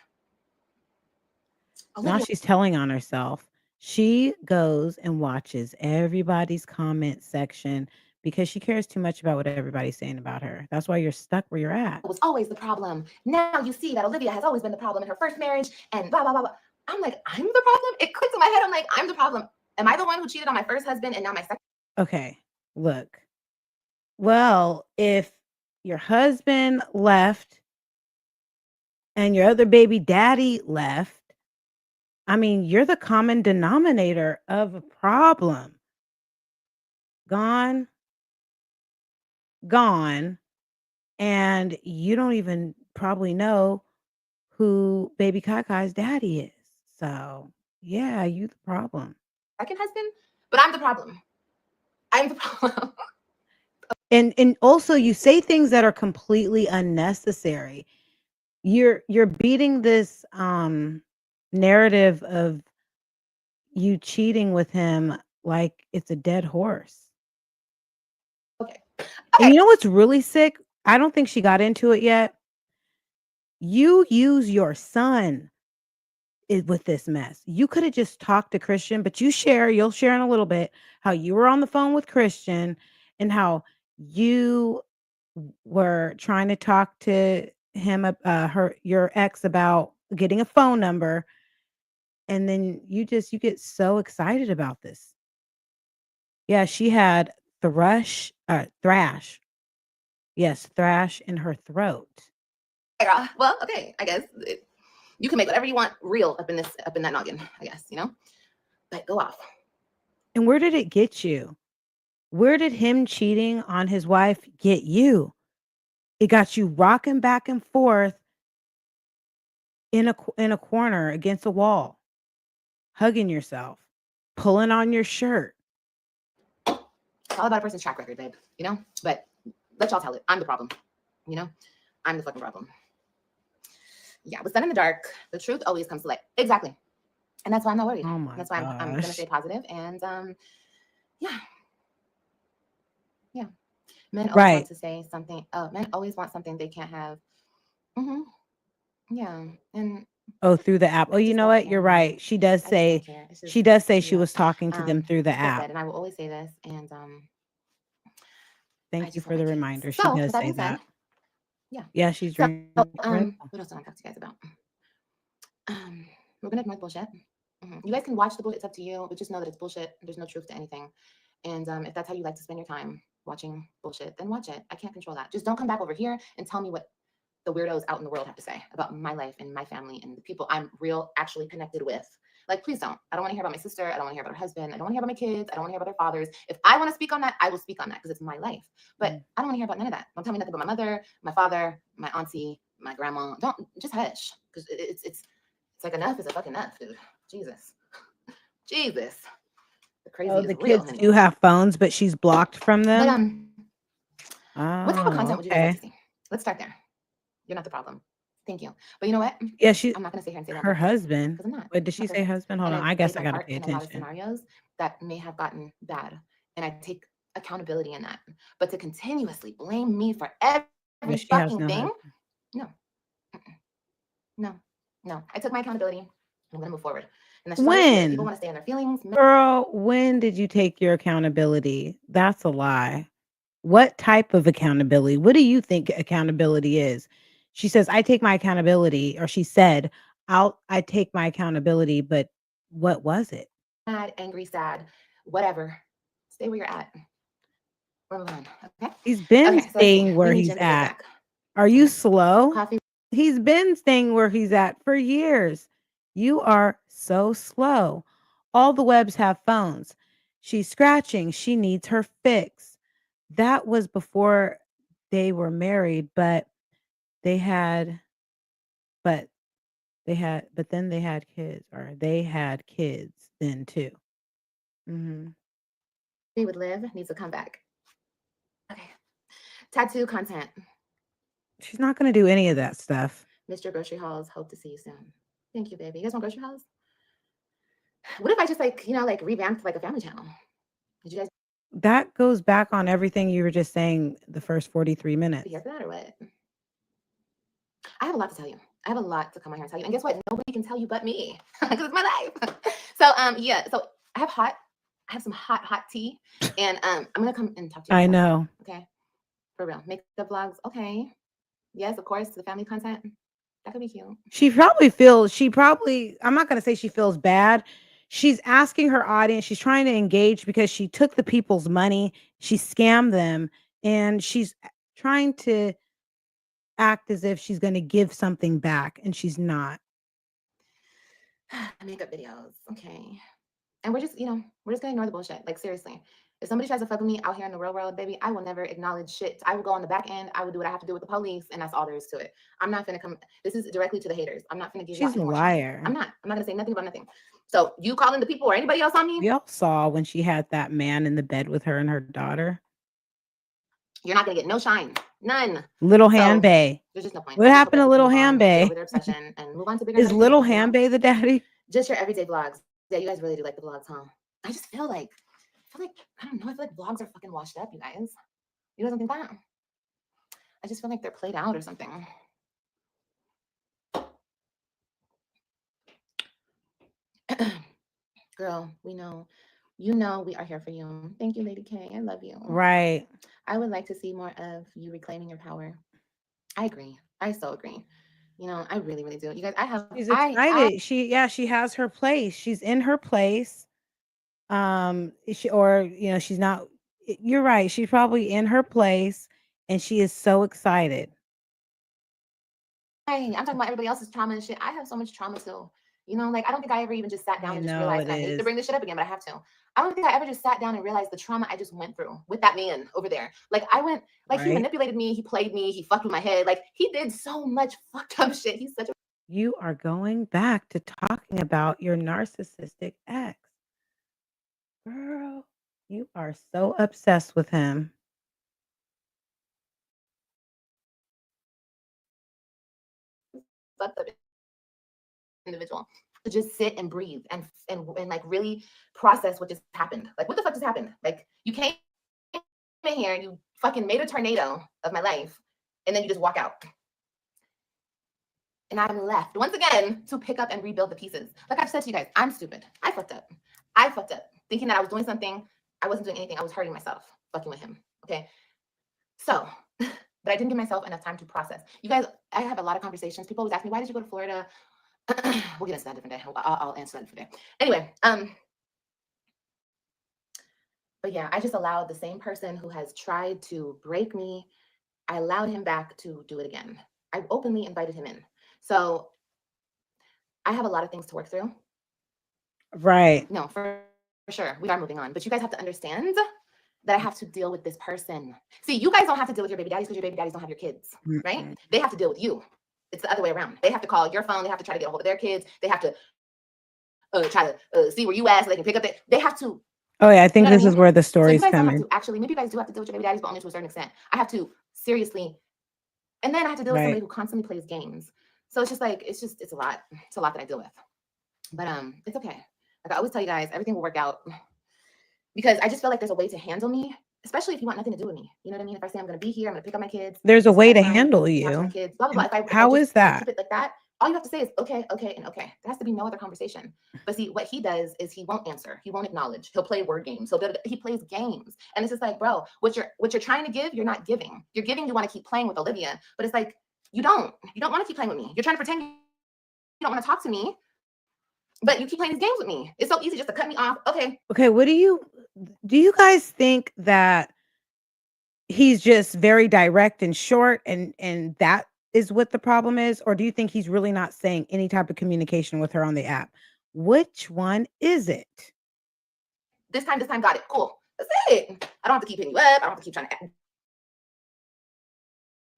Now she's telling on herself. She goes and watches everybody's comment section because she cares too much about what everybody's saying about her. That's why you're stuck where you're at. It was always the problem. Now you see that Olivia has always been the problem in her first marriage and blah, blah, blah, blah. I'm like, I'm the problem? It clicks in my head. I'm like, I'm the problem. Am I the one who cheated on my first husband and now my second? Okay, look. Well, if your husband left and your other baby daddy left, I mean, you're the common denominator of a problem. Gone, gone, and you don't even probably know who baby Kai-Kai's daddy is. So, yeah, you the problem. Second husband, but I'm the problem. I'm the problem. And also you say things that are completely unnecessary. You're beating this narrative of you cheating with him like it's a dead horse. Okay. And you know what's really sick? I don't think she got into it yet. You use your son with this mess. You could have just talked to Christian, but you'll share in a little bit how you were on the phone with Christian and how you were trying to talk to him, your ex about getting a phone number. And then you get so excited about this. Yeah, she had thrash. Yes, thrash in her throat. Well, okay, I guess you can make whatever you want real up in that noggin, I guess, but go off. And where did it get you? Where did him cheating on his wife get you? It got you rocking back and forth in a corner against a wall, hugging yourself, pulling on your shirt. It's all about a person's track record, babe, but let y'all tell it. I'm the problem, I'm the fucking problem. Yeah, what's done in the dark, the truth always comes to light. Exactly. And that's why I'm not worried. Oh my That's why I'm going to stay positive. And yeah. Men always want to say something. Men always want something they can't have. Mm-hmm. Yeah. And through the app. Oh, you know what? You're right. She does say she was talking to them through the app. And I will always say this. And thank you for the reminder. She so, does say that. Yeah. Yeah, she's so, drinking. what else do I want to talk to you guys about? We're gonna ignore the bullshit. You guys can watch the bullshit. It's up to you, but just know that it's bullshit. There's no truth to anything. And if that's how you like to spend your time watching bullshit, then watch it. I can't control that. Just don't come back over here and tell me what the weirdos out in the world have to say about my life and my family and the people I'm real actually connected with. Like, please don't. I don't want to hear about my sister. I don't want to hear about her husband. I don't want to hear about my kids. I don't want to hear about their fathers. If I want to speak on that, I will speak on that because it's my life. But I don't want to hear about none of that. Don't tell me nothing about my mother, my father, my auntie, my grandma. Don't, just hush, because it's like enough is a fucking enough, dude. Jesus. Jesus. The crazy Oh, is the real, kids honey. do have phones, but she's blocked from But them? what type of Oh, content would you guys like okay. to see? Let's start there. You're not the problem. Thank you. But you know what? Yeah, she I'm not going to sit here and say that her though, husband. because I'm not. Wait, did I'm she not say perfect. husband? Hold And on, I've I played guess I my gotta part pay in a lot of attention. scenarios that may have gotten bad. And I take accountability in that. But to continuously blame me for Yeah, every she has fucking no thing, husband. no, no, no. I took my accountability. I'm going to move forward. And that's just how it is. People When? want to stay in their feelings. Girl, when did you take your accountability? That's a lie. What type of accountability? What do you think accountability is? She says, "I take my accountability," or she said, I take my accountability," but what was it? Mad, angry, sad, whatever. Stay where you're at. We're moving on. Okay. He's been Okay. So let's see. staying We where need he's Jim to get at. back. Are you slow? Coffee. He's been staying where he's at for years. You are so slow. All the webs have phones. She's scratching. She needs her fix. That was before they were married, they had but but then they had kids, or they had kids then too. Mhm. Would live needs to come back. Okay. Tattoo content. She's not gonna do any of that stuff. Mr. Grocery Hauls. Hope to see you soon. Thank you, baby. You guys want grocery hauls? What if I just like revamped like a family channel? Did you guys That goes back on everything you were just saying the first 43 be here minutes. for that or what? I have a lot to tell you. I have a lot to come on here and tell you. And guess what? Nobody can tell you but me because it's my life. So yeah. So I have some hot tea, and I'm gonna come and talk to you I about that. know. Okay, for real. Make the vlogs. Okay. Yes, of course. The family content. That could be cute. She probably I'm not gonna say she feels bad. She's asking her audience, she's trying to engage because she took the people's money, she scammed them, and she's trying to act as if she's gonna give something back, and she's not. Makeup videos. Okay. And we're just gonna ignore the bullshit. Like seriously. If somebody tries to fuck with me out here in the real world, baby, I will never acknowledge shit. I will go on the back end. I will do what I have to do with the police, and that's all there is to it. I'm not gonna come. This is directly to the haters. I'm not gonna give y'all She's a any more shine. liar. I'm not. I'm not gonna say nothing about nothing. So you calling the people or anybody else on me? We all saw when she had that man in the bed with her and her daughter. You're not gonna get no shine. None. Little So Hanbei. there's just no point. What I just hope happened that to people little move on, get Hanbei? over their obsession, and move on to bigger and Is better little things, Hanbei the daddy? Just your everyday vlogs. Yeah, you guys really do like the vlogs, huh? I just feel like I don't know. I feel like vlogs are fucking washed up, you guys. You guys don't think that? I just feel like they're played out or something. Girl, we know. You know we are here for you. Thank you, Lady K. I love you. Right. I would like to see more of you reclaiming your power. I agree. I so agree. I really, really do. You guys, She's I excited. She has her place. She's in her place. She's not you're right. She's probably in her place and she is so excited. I'm talking about everybody else's trauma and shit. I have so much trauma too. Like I don't think I ever even just sat down I and just know realized, it and I hate to is. bring this shit up again, but I have to. I don't think I ever just sat down and realized the trauma I just went through with that man over there. Like I went, like he Right? manipulated me, he played me, he fucked with my head. Like he did so much fucked up shit. He's such a You are going back to talking about your narcissistic ex. Girl, you are so obsessed with him. fucked up individual to just sit and breathe and like really process what just happened. Like what the fuck just happened? Like you came in here and you fucking made a tornado of my life, and then you just walk out. And I'm left once again to pick up and rebuild the pieces. Like I've said to you guys, I'm stupid. I fucked up. I fucked up thinking that I was doing something. I wasn't doing anything. I was hurting myself, fucking with him. Okay. So, but I didn't give myself enough time to process. You guys, I have a lot of conversations. People always ask me, why did you go to Florida? We'll get into that a different day. I'll answer that a different day. Anyway, but yeah, I just allowed the same person who has tried to break me, I allowed him back to do it again. I openly invited him in. So I have a lot of things to work through. Right. No, for sure. We are moving on. But you guys have to understand that I have to deal with this person. See, you guys don't have to deal with your baby daddies because your baby daddies don't have your kids, right? Mm-mm. They have to deal with you. It's the other way around. They have to call your phone. They have to try to get a hold of their kids. They have to try to see where you at so they can pick up. They have to, Oh yeah, I you think know what I this is mean? where the So you story's guys don't have coming. to actually, maybe you guys do have to deal with your baby daddies, but only to a certain extent. I have to seriously, and then I have to deal with Right. somebody who constantly plays games. So it's just like, it's a lot. It's a lot that I deal with. But it's okay. Like I always tell you guys, everything will work out because I just feel like there's a way to handle me, especially if you want nothing to do with me. You know what I mean? If I say I'm gonna be here, I'm gonna pick up my kids, There's a this is way my to time, handle watch my you. kids, blah blah blah. And If I how just is that? keep it like that, all you have to say is okay, okay, and okay. There has to be no other conversation. But see, what he does is he won't answer, he won't acknowledge, he'll play word games. He plays games, and it's just like, bro, what you're trying to give, you're not giving. You're giving. You want to keep playing with Olivia, but it's like you don't want to keep playing with me. You're trying to pretend you don't want to talk to me, but you keep playing these games with me. It's so easy just to cut me off. Okay, Okay, what do you guys think that he's just very direct and short and that is what the problem is, or do you think he's really not saying any type of communication with her on the app? Which one is it? this time, got it. Cool. That's it. I don't have to keep hitting you up. I don't have to keep trying to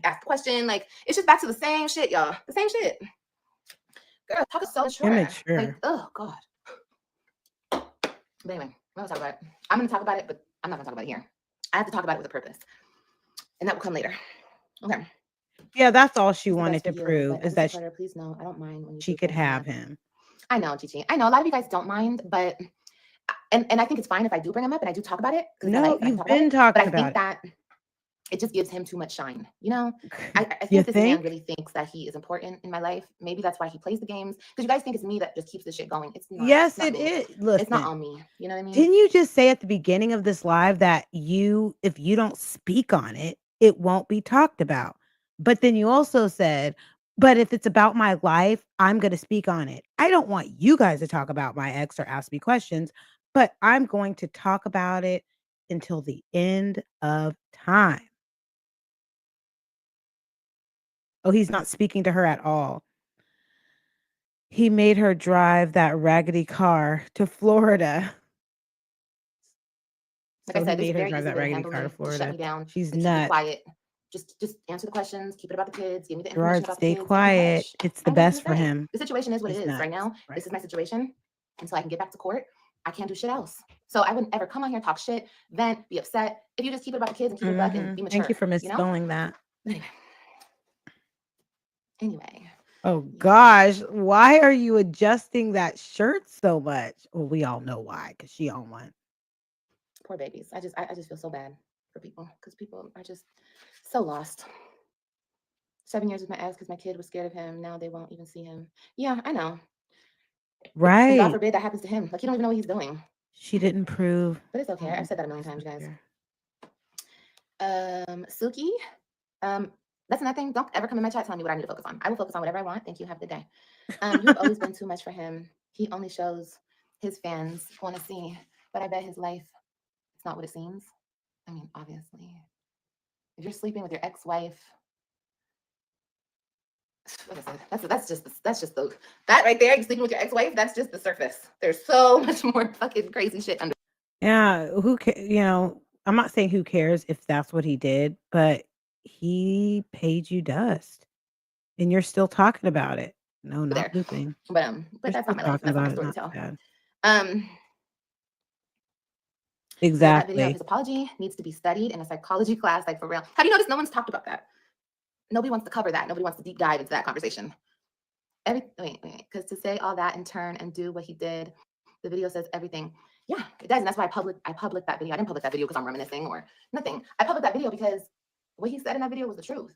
ask the question. Like, it's just back to the same shit, y'all. The same shit. Girl, talk is so mature. Like, Immature. oh, God. But anyway, I'm going to talk about it. I'm going to talk about it, but I'm not going to talk about it here. I have to talk about it with a purpose. And that will come later. Okay. Yeah, that's all she It's the wanted best for to you. prove But is as a that supporter, please know I don't mind when you she do could things like have that. him. I know, Gigi. I know a lot of you guys don't mind, but and I think it's fine if I do bring him up and I do talk about it because it's my No, life and I can you've talk about been it. But talking I about think it. that it just gives him too much shine. You know, I You think this man think? really thinks that he is important in my life. Maybe that's why he plays the games. Because you guys think it's me that just keeps this shit going. It's not. It's Yes, not it me. is. It's not Listen, on me. You know what I mean? didn't you just say at the beginning of this live that if you don't speak on it, it won't be talked about? But then you also said, but if it's about my life, I'm going to speak on it. I don't want you guys to talk about my ex or ask me questions, but I'm going to talk about it until the end of time. Oh, he's not speaking to her at all. He made her drive that raggedy car to Florida. Like I So he said, there's a made her very drive easy that way to raggedy handle car to me, to shut Florida. me down She's and keep me nuts. quiet. Just answer the questions, keep it about the kids, give me the information Gerard, about the stay kids, and quiet. hush. It's I the ain't got nothing best to for say. him. The situation is what it He's is right nuts. now. Right. This is my situation. Until I can get back to court, I can't do shit else. So I wouldn't ever come on here, talk shit, vent, be upset. If you just keep it about the kids and keep it buck and be Thank you mature, for you know? misspelling that. Anyway. Anyway. Oh Yeah. gosh, why are you adjusting that shirt so much? Well, we all know why, because she on one. Poor babies. I just feel so bad for people because people are just so lost. 7 years with my ex because my kid was scared of him. Now they won't even see him. Yeah, I know. And God Right. forbid that happens to him. Like, he don't even know what he's doing. She didn't prove. But it's okay. I've said that a million times, you guys. Suki. That's another thing. Don't ever come in my chat telling me what I need to focus on. I will focus on whatever I want. Thank you. Have a good day. You've always been too much for him. He only shows his fans want to see. But I bet his life, it's not what it seems. I mean, obviously. If you're sleeping with your ex-wife, like I said, that's just the that right there. You're sleeping with your ex-wife. That's just the surface. There's so much more fucking crazy shit under. Yeah, I'm not saying who cares if that's what he did, but he paid you dust and you're still talking about it. No, not There. looping. But You're that's still not my life, and talking that's not my about it, story to not tell. sad. Um, so that video of Exactly. his apology needs to be studied in a psychology class, like for real. Have you noticed no one's talked about that? Nobody wants to cover that. Nobody wants to deep dive into that conversation. Because to say all that and turn and do what he did, the video says everything. Yeah, it does, and that's why I published that video. I didn't publish that video because I'm reminiscing or nothing. I published that video because what he said in that video was the truth.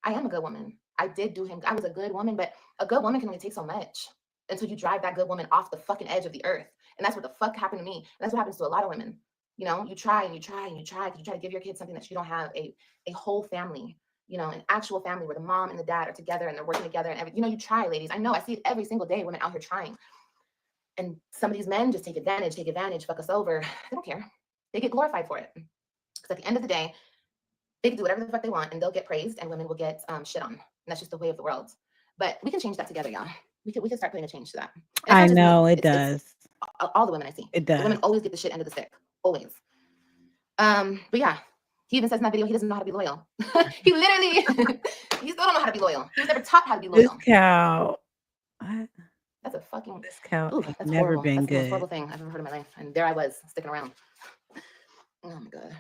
I am a good woman. I did do him. I was a good woman, but a good woman can only take so much until you drive that good woman off the fucking edge of the earth. And that's what the fuck happened to me. And that's what happens to a lot of women. You know, you try and you try and you try because you try to give your kids something that you don't have, a whole family. an actual family where the mom and the dad are together and they're working together and everything. You try, ladies. I know, I see it every single day, women out here trying. And some of these men just take advantage, fuck us over. They don't care. They get glorified for it. Because at the end of the day, they can do whatever the fuck they want and they'll get praised and women will get shit on. And that's just the way of the world. But we can change that together, y'all. We can start putting a change to that. And it's I not just know me. it It's does. all the women I see. It The women does. always get the shit end of the stick. Always. But yeah, he even says in that video he doesn't know how to be loyal. He literally, he still don't know how to be loyal. He was never taught how to be This loyal. cow, what? That's a fucking, This cow ooh, ain't that's never horrible. been That's the most good. horrible thing I've ever heard in my life. And there I was sticking around. Oh my god.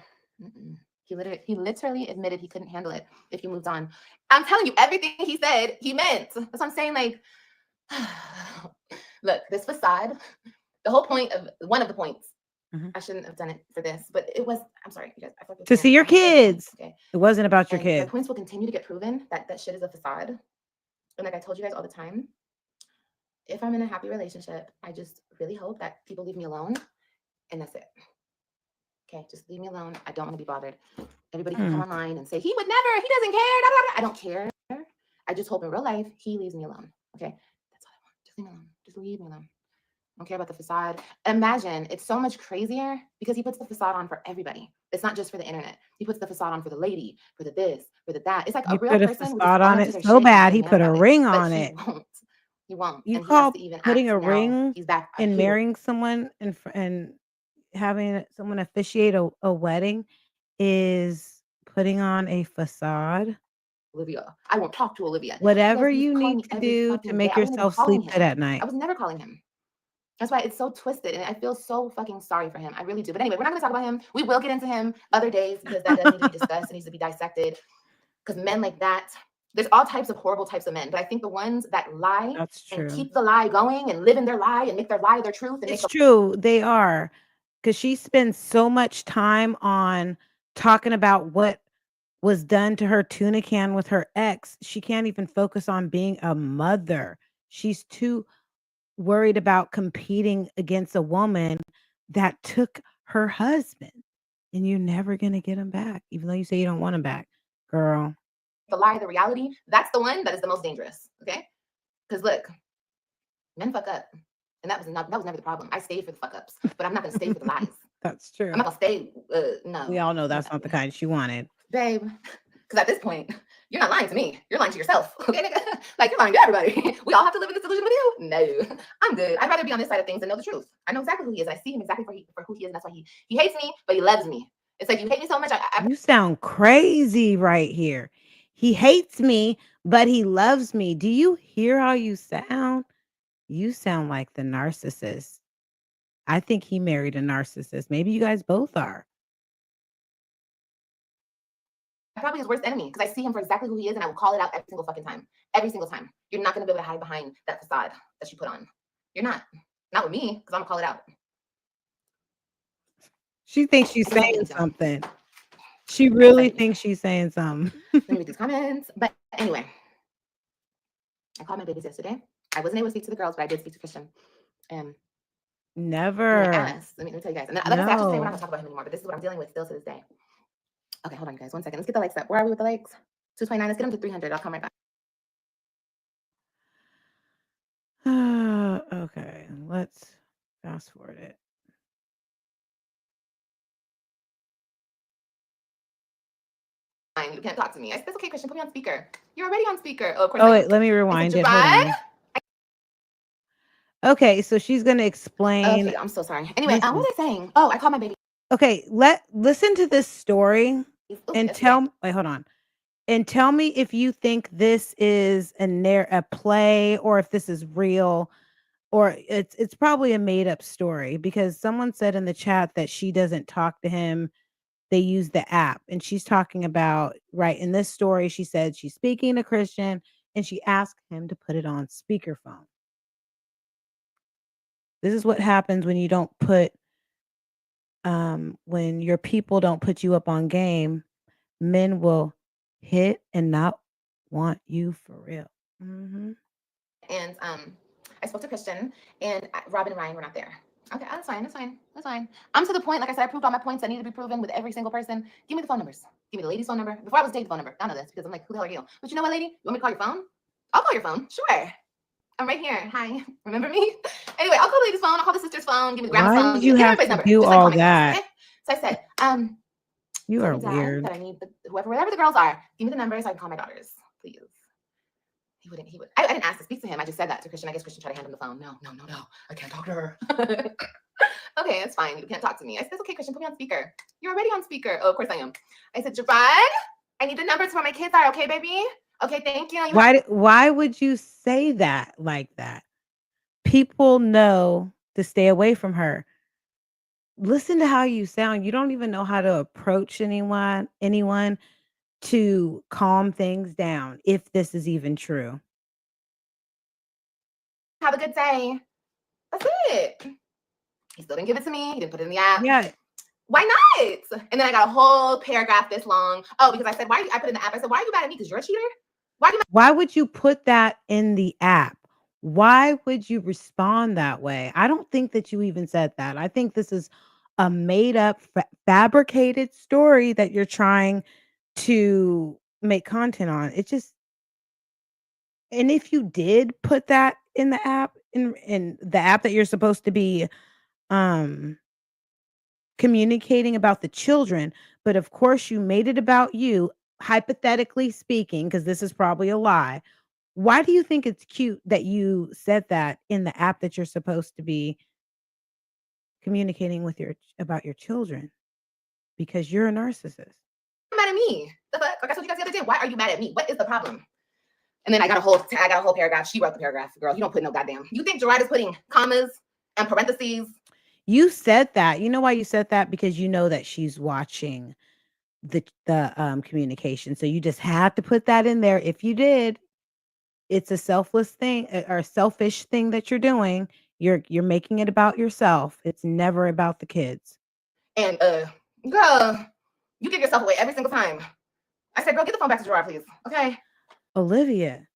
He literally admitted he couldn't handle it if you moved on. I'm telling you, everything he said, he meant. That's what I'm saying. Like, look, this facade. The whole point of one of the points. Mhm. I shouldn't have done it for this, but it was. I'm sorry, you guys. I fucked with To see your I have kids. Okay. It wasn't about your And my kids. points will continue to get proven that shit is a facade. And like I told you guys all the time, if I'm in a happy relationship, I just really hope that people leave me alone, and that's it. Okay, just leave me alone. I don't want to be bothered. Everybody can come online and say he would never, he doesn't care. Da, da, da. I don't care. I just hope in real life he leaves me alone. Okay, that's all I want. Just leave me alone. Just leave me alone. I don't care about the facade. Imagine it's so much crazier because he puts the facade on for everybody. It's not just for the internet. He puts the facade on for the lady, for the this, for the that. It's like a He real put a person would just facade own on up to it their so shit and bad, be a he man put a about it. ring But on he it. won't. He won't. You And he has call to even putting act a now. ring He's back and here. marrying someone and having someone officiate a wedding is putting on a facade. Olivia. I won't talk to Olivia. You Whatever guys, he's you calling need me to every do to fucking day. make I wasn't even yourself calling sleep good him. at night. I was never calling him. That's why it's so twisted, and I feel so fucking sorry for him. I really do. But anyway, we're not going to talk about him. We will get into him other days because that does need to be discussed. It needs to be dissected. Because men like that, there's all types of horrible types of men. But I think the ones that lie That's and true. keep the lie going and live in their lie and make their lie their truth and It's make true. They are. Because she spends so much time on talking about what was done to her tuna can with her ex. She can't even focus on being a mother. She's too worried about competing against a woman that took her husband. And you're never going to get him back, even though you say you don't want him back. Girl. the lie the reality. That's the one that is the most dangerous. Okay? Because look, men fuck up. And that was never the problem. I stayed for the fuck ups, but I'm not going to stay for the lies. That's true. I'm not going to stay. No. We all know that's not the kind she wanted. Babe, because at this point, you're not lying to me. You're lying to yourself. Okay, nigga? Like, you're lying to everybody. We all have to live in this illusion with you? No. I'm good. I'd rather be on this side of things and know the truth. I know exactly who he is. I see him exactly for who he is. And that's why he hates me, but he loves me. It's like, you hate me so much. You sound crazy right here. He hates me, but he loves me. Do you hear how you sound? You sound like the narcissist. I think he married a narcissist. Maybe you guys both are. probably his worst enemy because I see him for exactly who he is and I will call it out every single fucking time. Every single time. You're not going to be able to hide behind that facade that you put on. You're not. Not with me because I'm going to call it out. She thinks she's I just have saying feelings, y'all. something. She I just really have feelings. thinks she's saying something. Let me read these comments. But anyway, I called my babies yesterday. I wasn't able to speak to the girls, but I did speak to Christian. And I Never. asked, let me tell you guys. And then, like I said, after today, we're not No. going to talk about him anymore, but this is what I'm dealing with still to this day. Okay, hold on, guys. 1 second. Let's get the likes up. Where are we with the likes? 229. Let's get them to 300. I'll come right back. Okay, let's fast forward it. Fine, you can't talk to me. I said, it's okay, Christian. Put me on speaker. You're already on speaker. Oh, of course Oh, I wait, am. let me I said, rewind it. Hold Javon. on. Okay, so she's going to Okay, explain. I'm so sorry. Anyway, what Listen. was I saying? Oh, I called my baby. Okay, listen to this story Ooh, and yesterday. wait, hold on. And tell me if you think this is a play or if this is real or it's probably a made up story because someone said in the chat that she doesn't talk to him. They use the app and she's talking about right in this story she said she's speaking to Christian and she asked him to put it on speakerphone. This is what happens when you don't put when your people don't put you up on game. Men will hit and not want you for real. And I spoke to Christian, and Robin and Ryan were not there. Okay, that's fine. That's fine. That's fine. I'm to the point, like I said, I proved all my points that need to be proven with every single person. Give me the phone numbers. Give me the lady's phone number. Before I was dating the phone number. I know this because I'm like, who the hell are you? But you know what, lady? You want me to call your phone? I'll call your phone. Sure. I'm right here. Hi. Remember me? Anyway, I'll call the lady's phone. I'll call the sister's phone. Give me the grandma's Why phone. did Give me you have everybody's to number. do Just like call all my girls. Okay. that? So I said, You tell are me, Dad, weird. that I need whoever, whatever the girls are. Give me the number so I can call my daughters, please. He wouldn't. He would. I didn't ask to speak to him. I just said that to Christian. I guess Christian tried to hand him the phone. No, no, no, no. I can't talk to her. Okay, it's fine. You can't talk to me. I said, it's okay, Christian, put me on speaker. You're already on speaker. Oh, of course I am. I said, Gerard, I need the numbers where my kids are. Okay, baby. Okay, thank you. Why would you say that like that? People know to stay away from her. Listen to how you sound. You don't even know how to approach anyone to calm things down if this is even true. Have a good day. That's it. He still didn't give it to me. He didn't put it in the app. Yeah. Why not? And then I got a whole paragraph this long. Oh, because I said, why? I put in the app. I said, why are you mad at me? Because you're a cheater? Why would you put that in the app? Why would you respond that way? I don't think that you even said that. I think this is a made up, fabricated story that you're trying to make content on. It just, and if you did put that in the app, in the app that you're supposed to be um communicating about the children, but of course you made it about you, hypothetically speaking, because this is probably a lie. Why do you think it's cute that you said that in the app that you're supposed to be communicating with your about your children? Because you're a narcissist. Mad at me? The fuck? Like I told you guys the other day. Why are you mad at me? What is the problem? And then I got a whole paragraph. She wrote the paragraph. Girl, you don't put no goddamn. You think Gerard is putting commas and parentheses? You said that. You know why you said that? Because you know that she's watching the communication. So you just had to put that in there. If you did, it's a selfless thing or selfish thing that you're doing. You're making it about yourself. It's never about the kids. And girl, you give yourself away every single time. I said, girl, get the phone back to Gerard, please. Okay. Olivia,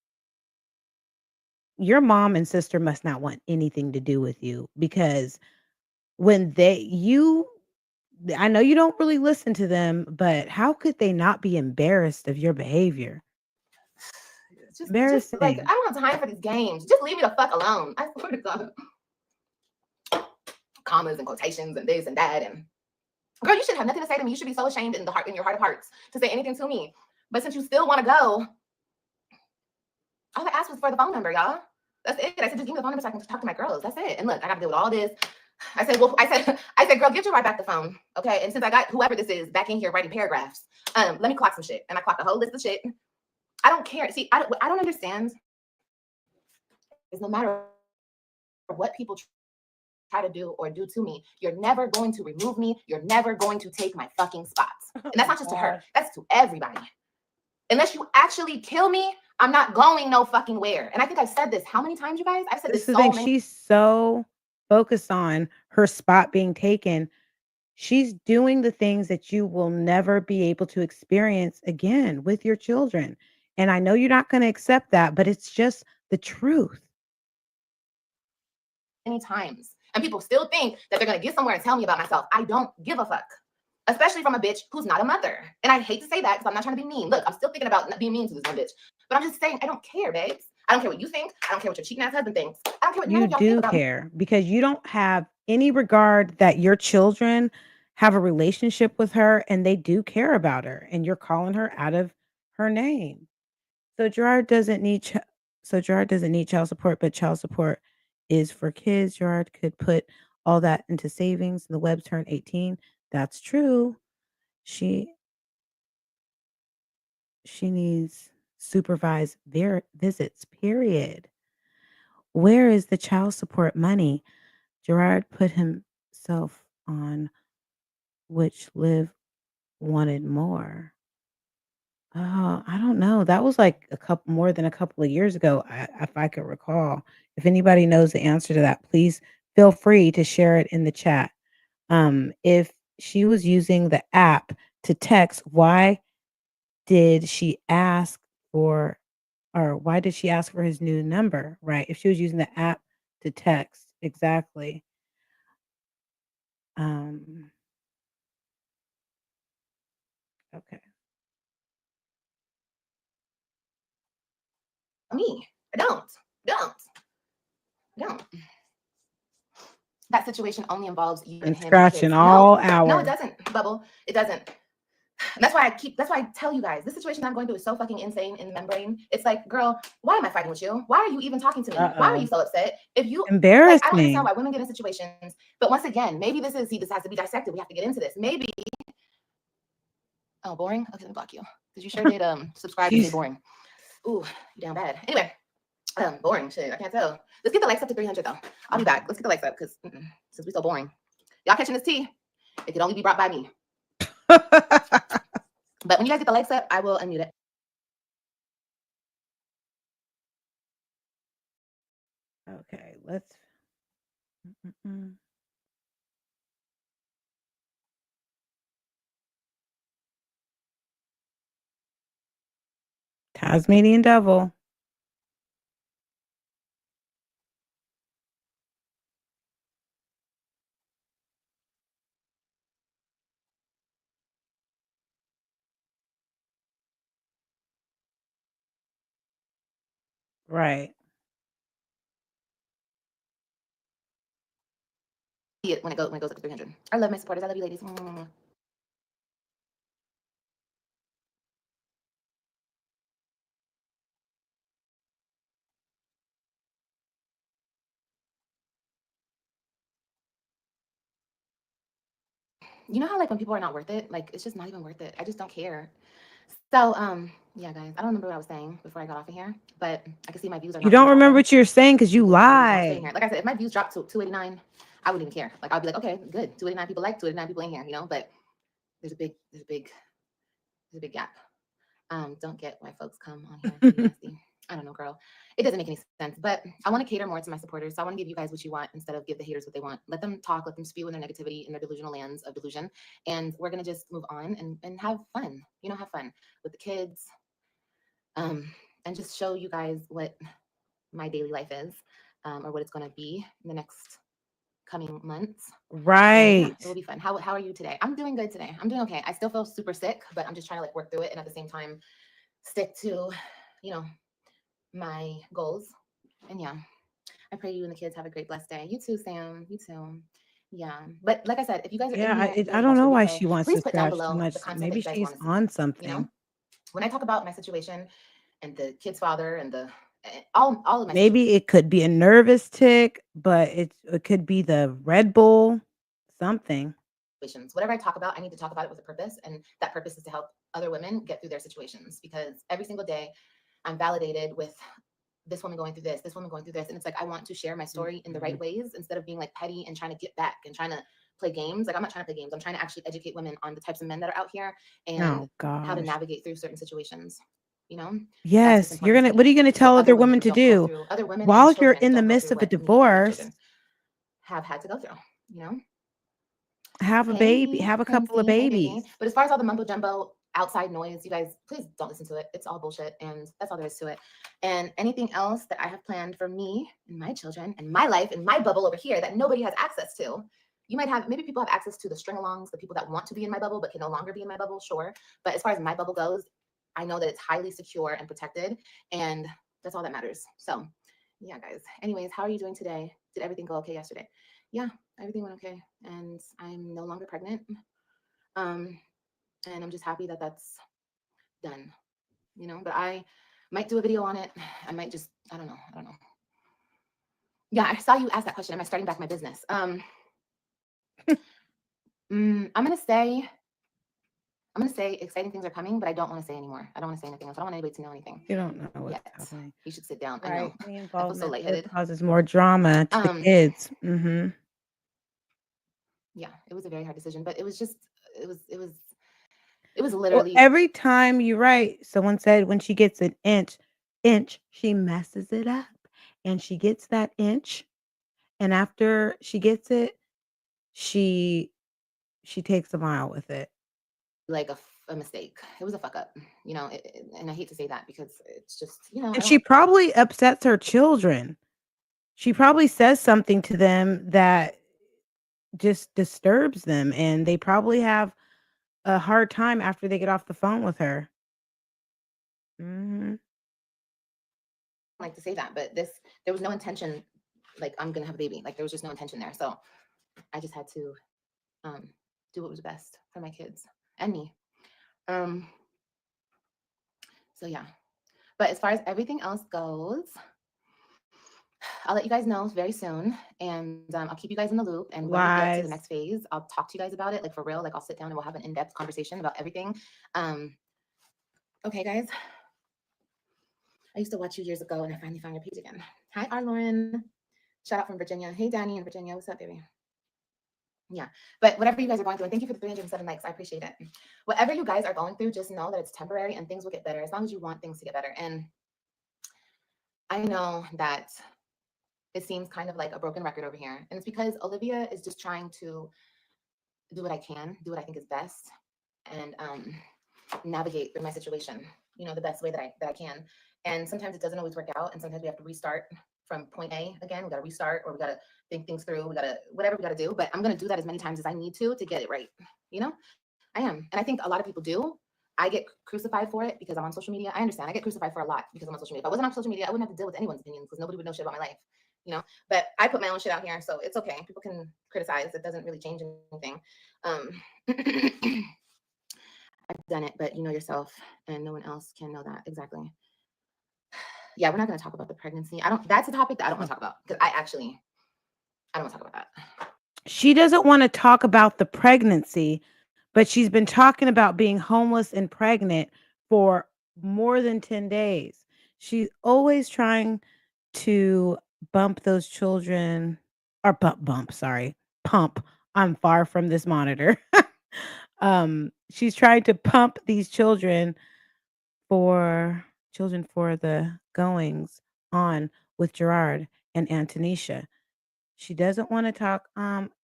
your mom and sister must not want anything to do with you because when I know you don't really listen to them, but how could they not be embarrassed of your behavior? Just like I Embarrassing. don't have time for these games. Just leave me the fuck alone. I swear to God. Commas and quotations and this and that and girl, you should have nothing to say to me. You should be so ashamed in your heart of hearts to say anything to me. But since you still want to go, all I asked was for the phone number, y'all. That's it. I said, just give me the phone number so I can talk to my girls. That's it. And look, I got to deal with all this. I said, girl, give Gerard back the phone, okay? And since I got whoever this is back in here writing paragraphs, let me clock some shit. And I clocked a whole list of shit. I don't care. See, I don't understand. Is no matter what people try to do or do to me, you're never going to remove me. You're never going to take my fucking spots. And that's not just to her. That's to everybody. Unless you actually kill me, I'm not going no fucking where. And I think I've said this how many times, you guys? I've said This is this the so thing. many. She's so focused on her spot being taken. She's doing the things that you will never be able to experience again with your children. And I know you're not going to accept that, but it's just the truth. Many times. And people still think that they're gonna get somewhere and tell me about myself. I don't give a fuck. Especially from a bitch who's not a mother. And I hate to say that because I'm not trying to be mean. Look, I'm still thinking about not being mean to this one bitch. But I'm just saying, I don't care, babes. I don't care what you think. I don't care what your cheating ass husband thinks. I don't care what none You of y'all think do about me. care because you don't have any regard that your children have a relationship with her and they do care about her and you're calling her out of her name. So Gerard doesn't need Gerard doesn't need child support, but child support is for kids. Gerard could put all that into savings. The web turned 18. That's true. She she needs supervised visits, period. Where is the child support money? Gerard put himself on which Liv wanted more. Oh, I don't know. That was like a couple more than a couple of years ago, if I could recall. If anybody knows the answer to that, please feel free to share it in the chat. If she was using the app to text, did she ask for why did she ask for his new number? Right. If she was using the app to text, exactly. Um, okay. Me. I don't. That situation only involves you And and him and the scratching kids. No, all no, it hour. doesn't, Bubble. It doesn't. And that's why I tell you guys, this situation I'm going through is so fucking insane in the membrane. It's like, girl, why am I fighting with you? Why are you even talking to me? Why are you Uh-oh. so upset? If you like, I don't understand Embarrassing. why women get in situations. But once again, maybe this has to be dissected. We have to get into this. Maybe. Oh, boring. Okay, let me block you because you sure did subscribe and say She's boring. Ooh, you down bad. Anyway, boring shit. I can't tell. Let's get the likes up to 300 though. I'll be back. Let's get the likes up because since we're so boring, y'all catching this tea? It can only be brought by me. But when you guys get the likes up, I will unmute it. okay. Let's. Mm-mm. Tasmanian devil. Right. See it when it goes up to 300. I love my supporters. I love you, ladies. You know how like when people are not worth it, like it's just not even worth it. I just don't care. So yeah, guys, I don't remember what I was saying before I got off of here, but I can see my views are You not even don't remember dropping. what you're saying because you People are just not staying lie. here. Like I said, if my views dropped to 289, I wouldn't even care. Like I'd be like, okay, good. 289 people like, 289 people in here, you know. But there's a big gap. Don't get why folks come on here to be nasty. I don't know, girl. It doesn't make any sense. But I want to cater more to my supporters. So I want to give you guys what you want instead of give the haters what they want. Let them talk, let them spew in their negativity in their delusional lands of delusion. And we're gonna just move on and have fun. You know, have fun with the kids. And just show you guys what my daily life is, or what it's gonna be in the next coming months. And yeah, Right. it will be fun. How are you today? I'm doing good today. I'm doing okay. I still feel super sick, but I'm just trying to like work through it and at the same time stick to, you know, my goals. And yeah, I pray you and the kids have a great blessed day. You too, Sam. You too. Yeah. But like I said, if you guys are in Yeah. here and you I guys don't watch the know why replay, she wants to please put down scratch so below much. the content that Maybe you guys she's want to see. on You know, something. when I talk about my situation and the kid's father and the all of my Maybe it could be a nervous tick, but it could be the Red Bull, something. situations, whatever I talk about, I need to talk about it with a purpose. And that purpose is to help other women get through their situations because every single day I'm validated with this woman going through this woman going through this. And it's like, I want to share my story in the right Mhm. ways instead of being like petty and trying to get back and trying to play games. Like, I'm not trying to play games. I'm trying to actually educate women on the types of men that are out here and Oh how to gosh. navigate through certain situations. You know, that's what's Yes, you're important to gonna me. what are you gonna So tell other other women women to don't go do through, other women and while you're children in the don't go midst through of a what me and my divorce? children have had to go through, you know? Have a baby, Hey, have a couple of Princey. Hey, babies. baby. But as far as all the mumbo jumbo outside noise, you guys, please don't listen to it. It's all bullshit. And that's all there is to it. And anything else that I have planned for me and my children and my life and my bubble over here that nobody has access to. You might have, maybe people have access to the string alongs, the people that want to be in my bubble but can no longer be in my bubble, sure. But as far as my bubble goes, I know that it's highly secure and protected. And that's all that matters. So, yeah, guys. Anyways, how are you doing today? Did everything go okay yesterday? Yeah, everything went okay, and I'm no longer pregnant. Um, and I'm just happy that that's done, you know. But I might do a video on it. I might just, I don't know. I don't know. Yeah, I saw you ask that question. Am I starting back my business? I'm gonna say exciting things are coming, but I don't want to say anymore. I don't want to say anything else. I don't want anybody to know anything You don't know what's yet. happening. You should sit down. I know. Right. Any I feel so involvement lightheaded. causes more drama to the Um, kids. Mhm. yeah, it was a very hard decision, but it was just, it was Well, literally every time you write, someone said when she gets an inch, she messes it up. And she gets that inch, and after she gets it, she she takes a mile with it. like a mistake. It was a fuck up, you know. And I hate to say that because it's just, you know, I And don't. she probably upsets her children. She probably says something to them that just disturbs them, and they probably have a hard time after they get off the phone with her. Mhm. Like to say that, but this there was no intention. Like I'm gonna have a baby. Like there was just no intention there. So I just had to um, do what was best for my kids and me. Um, so yeah. But as far as everything else goes, I'll let you guys know very soon, and I'll keep you guys in the loop. And when we get to the next Lies. phase, I'll talk to you guys about it, like for real. Like I'll sit down and we'll have an in-depth conversation about everything. Um, okay, guys. I used to watch you years ago, and I finally found your page again. Hi, R. Lauren. Shout out from Virginia. Hey, Danny in Virginia. What's up, baby? Yeah. But whatever you guys are going through, and thank you for the 307 likes. I appreciate it. Whatever you guys are going through, just know that it's temporary and things will get better as long as you want things to get better. And I know that it seems kind of like a broken record over here. And it's because Olivia is just trying to do what I can, do what I think is best, and navigate through my situation, you know, the best way that I can. And sometimes it doesn't always work out. And sometimes we have to restart from point A again. We got to restart, or we got to think things through. We got to, whatever we got to do. But I'm going to do that as many times as I need to get it right. You know, I am. And I think a lot of people do. I get crucified for it because I'm on social media. I understand. I get crucified for a lot because I'm on social media. If I wasn't on social media, I wouldn't have to deal with anyone's opinions because nobody would know shit about my life, you know. But I put my own shit out here, so it's okay. People can criticize. It doesn't really change anything. Um, I've done it, but you know yourself, and no one else can know that exactly. Yeah, we're not going to talk about the pregnancy. I don't. That's a topic that I don't want to talk about because I don't want to talk about that. She doesn't wanna talk about the pregnancy, but she's been talking about being homeless and pregnant for more than 10 days. She's always trying to bump those children, or sorry, pump. I'm far from this monitor. She's trying to pump these for for the goings on with Gerard and Antonisha. She doesn't wanna talk.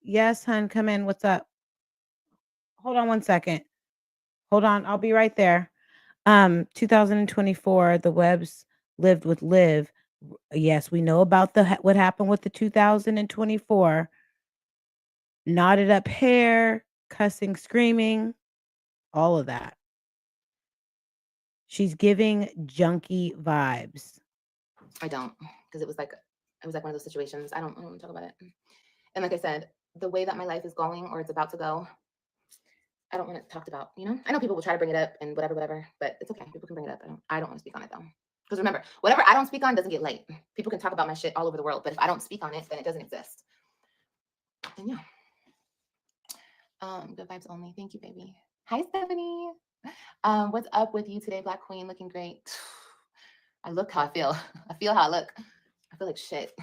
Yes, hun, come in. What's up? Hold on one second. Hold on, I'll be right there. 2024, the Webbs lived with Liv. Yes, we know about what happened with the 2024 knotted up hair, cussing, screaming, all of that. She's giving junkie vibes. I don't, because it was like one of those situations. I don't want to talk about it. And like I said, the way that my life is going or it's about to go, I don't want it talked about. You know, I know people will try to bring it up and whatever, but it's okay. People can bring it up. I don't want to speak on it though. Because remember, whatever I don't speak on doesn't get light. People can talk about my shit all over the world, but if I don't speak on it, then it doesn't exist. And yeah, good vibes only. Thank you, baby. Hi, Stephanie. What's up with you today, Black Queen? Looking great. I look how I feel. I feel how I look. I feel like shit.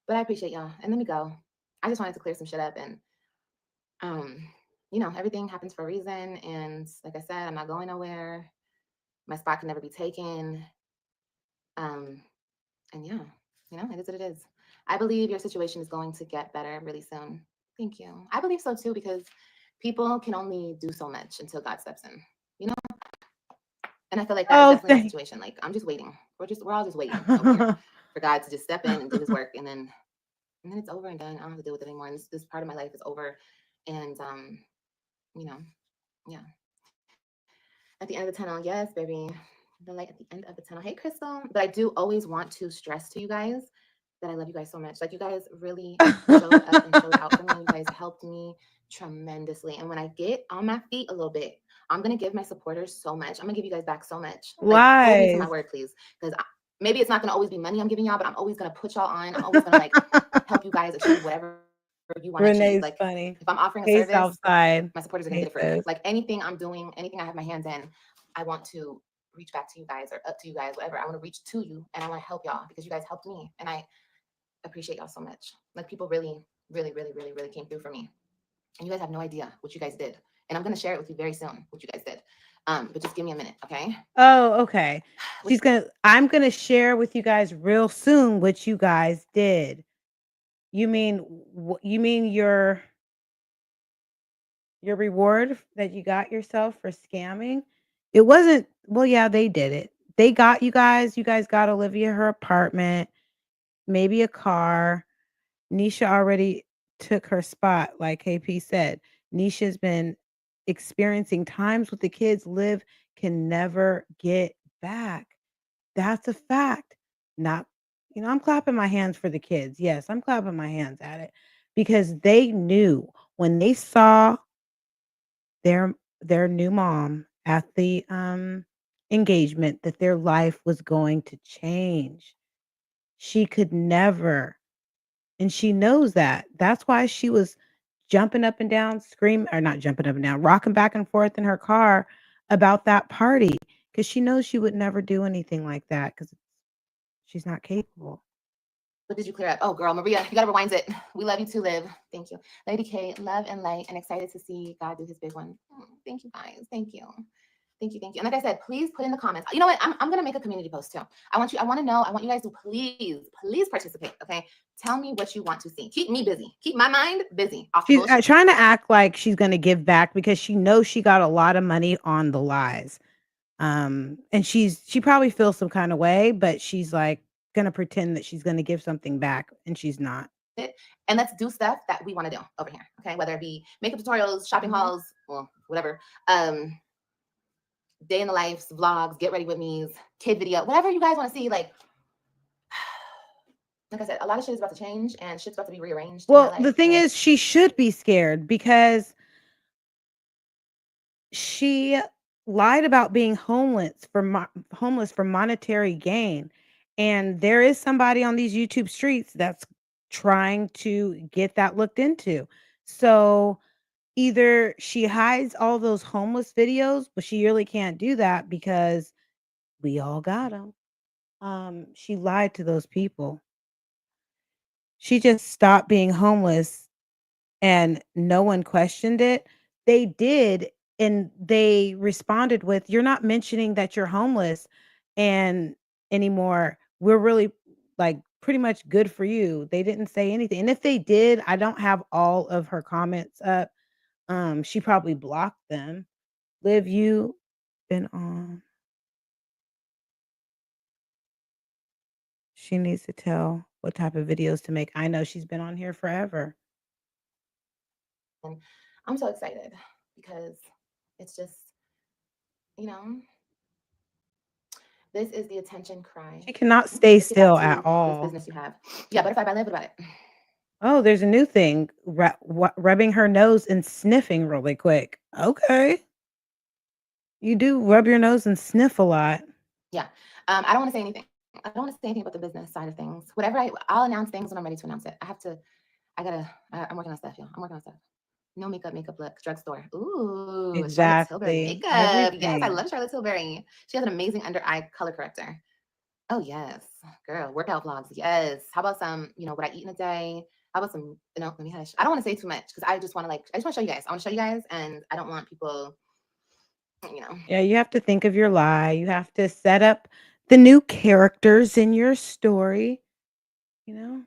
But I appreciate y'all. And let me go. I just wanted to clear some shit up and you know, everything happens for a reason. And like I said, I'm not going nowhere. My spot can never be taken. Um, and yeah, you know, it is what it is. I believe your situation is going to get better really soon. Thank you. I believe so too, because people can only do so much until God steps in, you know? And I feel like that is Oh, definitely my thank situation. Like I'm just waiting. We're all just waiting over here for God to just step in and do his work. And then it's over and done. I don't have to deal with it anymore. And this part of my life is over. And you know, yeah. At the end of the tunnel, yes, baby. The light at the end of the tunnel. Hey, Crystal. But I do always want to stress to you guys that I love you guys so much. Like you guys really showed up and showed out for me. You guys helped me tremendously. And when I get on my feet a little bit, I'm gonna give my supporters so much. I'm gonna give you guys back so much. Like hold me to my Lies. word, please. Because maybe it's not gonna always be money I'm giving y'all, but I'm always gonna put y'all on. I'm always gonna like help you guys achieve whatever you want to achieve. Renee's Like funny. if I'm offering a Hey, service, Southside. my supporters are gonna Hey, get it for free. sis. Like anything I'm doing, anything I have my hands in, I want to reach back to you guys or up to you guys, whatever. I want to reach to you and I want to help y'all because you guys helped me. And I appreciate y'all so much. Like people really, really, really, really, really came through for me. And you guys have no idea what you guys did. And I'm gonna share it with you very soon, what you guys did. But just give me a minute, okay? Oh, okay. I'm gonna share with you guys real soon what you guys did. You mean your reward that you got yourself for scamming? It wasn't, well, yeah, they did it. They got you guys got Olivia her apartment, maybe a car. Nisha already took her spot, like KP said. Nisha's been experiencing times with the kids Liv can never get back. That's a fact. Not, I'm clapping my hands for the kids. Yes, I'm clapping my hands at it because they knew when they saw their their new mom at the engagement that their life was going to change. She could never, and she knows that. That's why she was jumping up and down, screaming, or not jumping up and down, rocking back and forth in her car about that party because she knows she would never do anything like that because she's not capable. What did you clear up? Oh, girl, Maria, you gotta rewind it. We love you too, Liv. Thank you. Lady K, love and light, and excited to see God do his big one. Thank you, guys. Thank you. Thank you, thank you. And like I said, please put in the comments. You know what? I'm gonna make a community post too. I want to know, I want you guys to please participate. Okay. Tell me what you want to see. Keep me busy. Keep my mind busy. Off the She's bullshit. trying to act like she's going to give back because she knows she got a lot of money on the lies. And she probably feels some kind of way, but she's like going to pretend that she's going to give something back and she's not. And let's do stuff that we want to do over here. Okay. Whether it be makeup tutorials, shopping hauls, well, whatever. Day in the life, vlogs, get ready with me's, kid video, whatever you guys want to see. Like I said, a lot of shit is about to change and shit's about to be rearranged. Well, the thing is, she should be scared because she lied about being homeless for monetary gain. And there is somebody on these YouTube streets that's trying to get that looked into. So either she hides all those homeless videos, but she really can't do that because we all got them. She lied to those people. She just stopped being homeless and no one questioned it. They did, and they responded with, "You're not mentioning that you're homeless and anymore. We're really like pretty much good for you." They didn't say anything. And if they did, I don't have all of her comments up. She probably blocked them. Liv, you been on. She needs to tell what type of videos to make. I know she's been on here forever. And I'm so excited because it's just, this is the attention cry. She cannot stay Let's get back still to at this all. business you have. Yeah, Butterfly by Liv, what about it? Oh, there's a new thing, rubbing her nose and sniffing really quick. Okay. You do rub your nose and sniff a lot. Yeah. I don't want to say anything. I don't want to say anything about the business side of things. Whatever I'll announce things when I'm ready to announce it. I'm working on stuff, y'all. I'm working on stuff. No makeup look, drugstore. Ooh, Charlotte Tilbury Exactly. makeup. Yes, I Everything. love Charlotte Tilbury. She has an amazing under eye color corrector. Oh yes, girl, workout vlogs. Yes. How about some, what I eat in a day? How about some, let me hush. I don't want to say too much because I just want to show you guys. I want to show you guys, and I don't want people, Yeah, you have to think of your lie. You have to set up the new characters in your story, you know?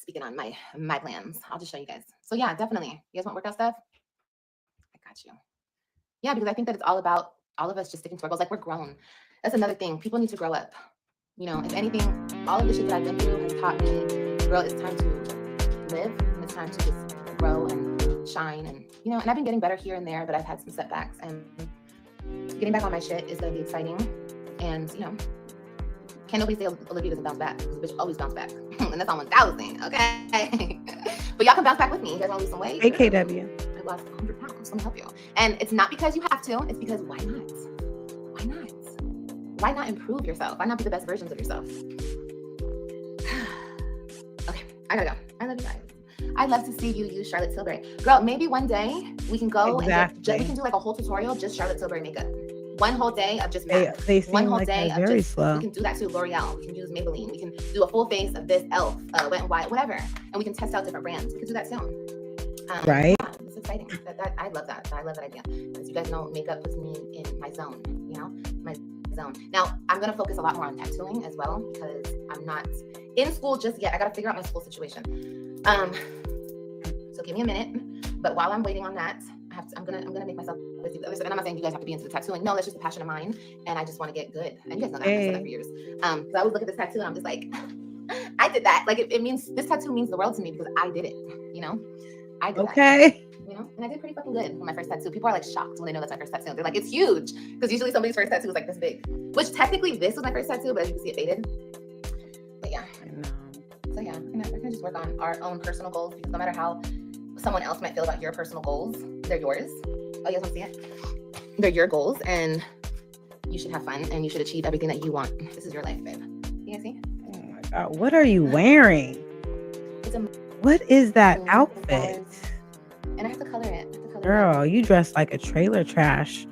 speaking on my plans. I'll just show you guys. So yeah, definitely. You guys want workout stuff? I got you. Yeah, because I think that it's all about all of us just sticking to our goals. Like we're grown. That's another thing. People need to grow up. If anything, all of the shit that I've been through has taught me, girl, it's time to live and it's time to just grow and shine. And, and I've been getting better here and there, but I've had some setbacks and getting back on my shit is going to be exciting. And, can't nobody say Olivia doesn't bounce back because the bitch always bounce back. And that's on 1,000, okay? But y'all can bounce back with me. You guys want to lose some weight? AKW. I lost 100 pounds. Let me help you. And it's not because you have to. It's because why not? Why not? Why not improve yourself? Why not be the best versions of yourself? Okay, I gotta go. I love you guys. I'd love to see you use Charlotte Tilbury. Girl, maybe one day we can go and we can do like a whole tutorial, just Charlotte Tilbury makeup. One whole day of just they seem one whole like day of very just slow. We can do that too. L'Oreal. We can use Maybelline. We can do a full face of this Elf, Wet n Wild, whatever, and we can test out different brands. We can do that soon. Right? Yeah, it's exciting. I love that. I love that idea because you guys know makeup puts me in my zone. My zone. Now I'm gonna focus a lot more on tattooing as well because I'm not in school just yet. I gotta figure out my school situation. So give me a minute. But while I'm waiting on that, I have I'm gonna make myself busy with other stuff. And I'm not saying you guys have to be into the tattooing. No, that's just a passion of mine, and I just want to get good. And you guys know that I've said that for Hey, years. So I always look at this tattoo and I'm just like, I did that. Like it means this tattoo means the world to me because I did it. You know, I did that. okay. You know, and I did pretty fucking good with my first tattoo. People are like shocked when they know that's my first tattoo. They're like, it's huge because usually somebody's first tattoo is like this big. Which technically this was my first tattoo, but as you can see, it faded. But yeah. I know. So yeah, we're gonna just work on our own personal goals because no matter how someone else might feel about your personal goals, they're yours. Oh, you guys want to see it? They're your goals, and you should have fun, and you should achieve everything that you want. This is your life, babe. You guys see? Oh my God. What are you wearing? It's a What is that Mm, outfit? and I have to color it. I have to color it. Girl, you dress like a trailer trash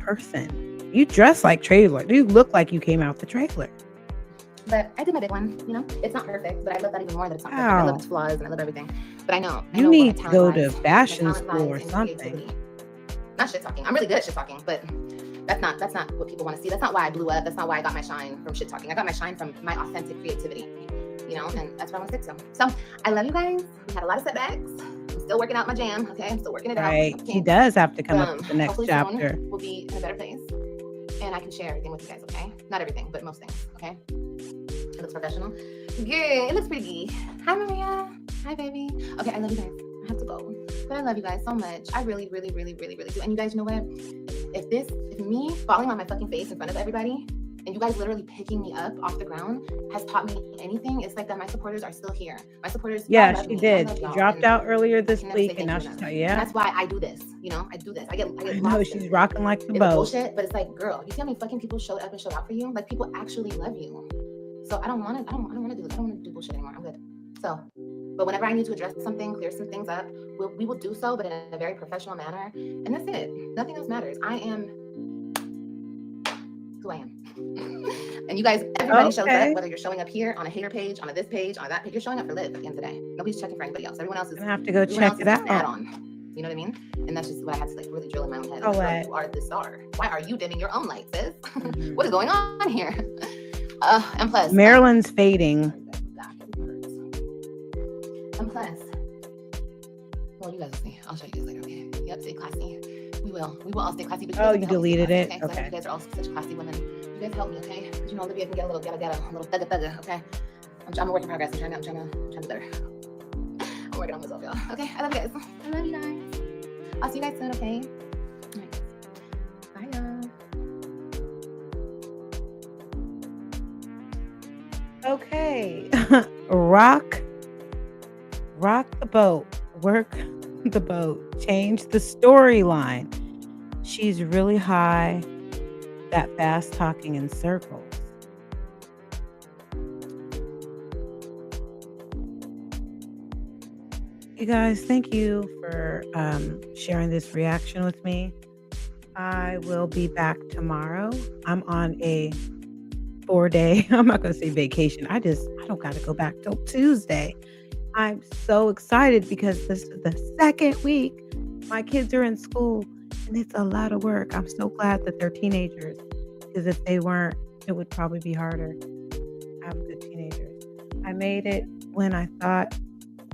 person. You dress like trailer. You look like you came out the trailer. But I did my big one, you know? It's not perfect, but I love that even more that it's not perfect. I Wow. love its flaws and I love everything. But I know You where my need to talent go to lies. My fashion talent school or lies in something. creativity. Not shit talking. I'm really good at shit talking, but that's not what people want to see. That's not why I blew up. That's not why I got my shine from shit talking. I got my shine from my authentic creativity, you know, and that's what I want to stick to. So I love you guys. We had a lot of setbacks. I'm still working out my jam. Okay. I'm still working it Right. out. He does have to come But, up with the next hopefully chapter. soon we'll be in a better place and I can share everything with you guys, okay? Not everything, but most things, okay? It looks professional. Good. It looks pretty good. Hi, Maria. Hi, baby. Okay, I love you guys. I have to go. But I love you guys so much. I really, really, really, really, really do. And you guys know what? If me falling on my fucking face in front of everybody and you guys literally picking me up off the ground has taught me anything, it's like that my supporters are still here. My supporters, y'all Yeah, love she me. I did. love She y'all, dropped and out earlier I this can never say week, and thank now you she's enough. like, And yeah, that's why I do this. You know, I do this. I get I know lost she's in rocking like the the boat. bullshit, but it's like, girl, you see how many fucking people showed up and showed out for you? Like people actually love you. So I don't want to do this. I don't want to do bullshit anymore. I'm good. So, but whenever I need to address something, clear some things up, we will do so, but in a very professional manner. And that's it. Nothing else matters. I am who I am. And you guys, everybody shows Okay. up, whether you're showing up here on a hater page, on a this page, on a that page, you're showing up for live at the end of the day. Nobody's checking for anybody else. Everyone else is Gonna have to go everyone check else it is just an out. add-on. You know what I mean? And that's just what I had to like really drill in my own head. All Like, girl, that. you are the star. Why are you dimming your own light, sis? Mhm. What is going on here? And plus, Maryland's fading. and plus, well, you guys will see. I'll show you guys later. Okay. Yep, stay classy. We will all stay classy. But you Oh, guys you have to help me stay deleted classy, it? okay? 'Cause I know Okay. you guys are all such classy women. You guys help me, okay? Because you know Olivia can get a little thugga, okay? I'm a work in progress. I'm trying to do better. I'm working on myself, y'all. Okay, I love you guys. I love you guys. I'll see you guys soon, okay? All right. Bye, y'all. Okay. rock the boat. Work the boat. Change the storyline. She's really high, that fast talking in circles. You guys, thank you for sharing this reaction with me. I will be back tomorrow. I'm on a 4-day, I'm not going to say vacation. I don't got to go back till Tuesday. I'm so excited because this is the second week my kids are in school and it's a lot of work. I'm so glad that they're teenagers because if they weren't, it would probably be harder. I have good teenagers. I made it when I thought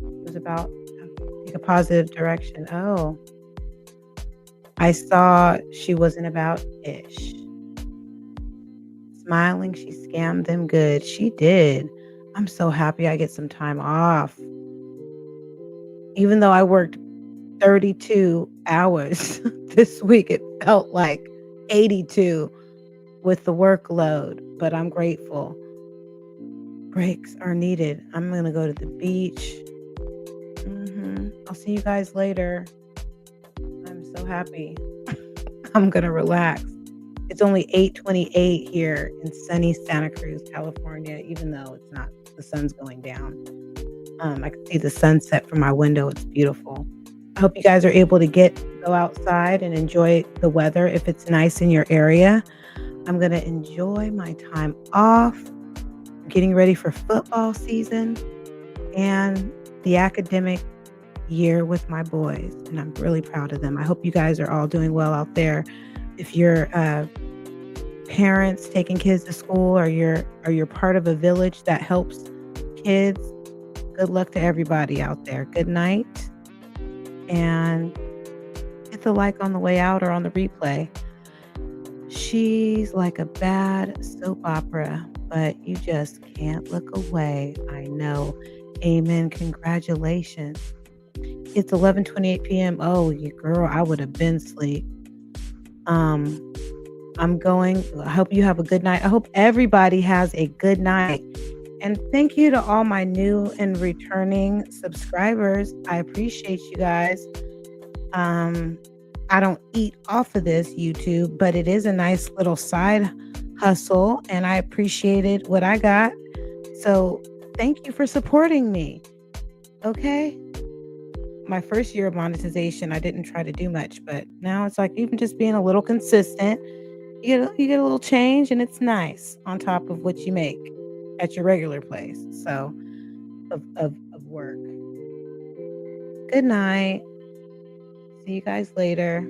it was about to take a positive direction. Oh, I saw she wasn't about ish. Smiling, she scammed them good. She did. I'm so happy I get some time off. Even though I worked 32 hours this week, it felt like 82 with the workload, but I'm grateful. Breaks are needed. I'm going to go to the beach. I'll see you guys later. I'm so happy. I'm going to relax. It's only 8:28 here in sunny Santa Cruz, California, even though it's not, the sun's going down. I can see the sunset from my window. It's beautiful. I hope you guys are able to go outside and enjoy the weather if it's nice in your area. I'm going to enjoy my time off, getting ready for football season and the academic year with my boys. And I'm really proud of them. I hope you guys are all doing well out there. If you're parents taking kids to school or you're part of a village that helps kids, good luck to everybody out there. Good night and hit the like on the way out or on the replay. She's like a bad soap opera, but you just can't look away. I know. Amen. Congratulations. It's 11:28 p.m. Oh, you girl, I would have been asleep. I hope you have a good night. I hope everybody has a good night. And thank you to all my new and returning subscribers. I appreciate you guys. I don't eat off of this YouTube, but it is a nice little side hustle, and I appreciated what I got. So thank you for supporting me. Okay. My first year of monetization, I didn't try to do much, but now it's like even just being a little consistent, you get a little change, and it's nice on top of what you make at your regular place. So of work. Good night. See you guys later.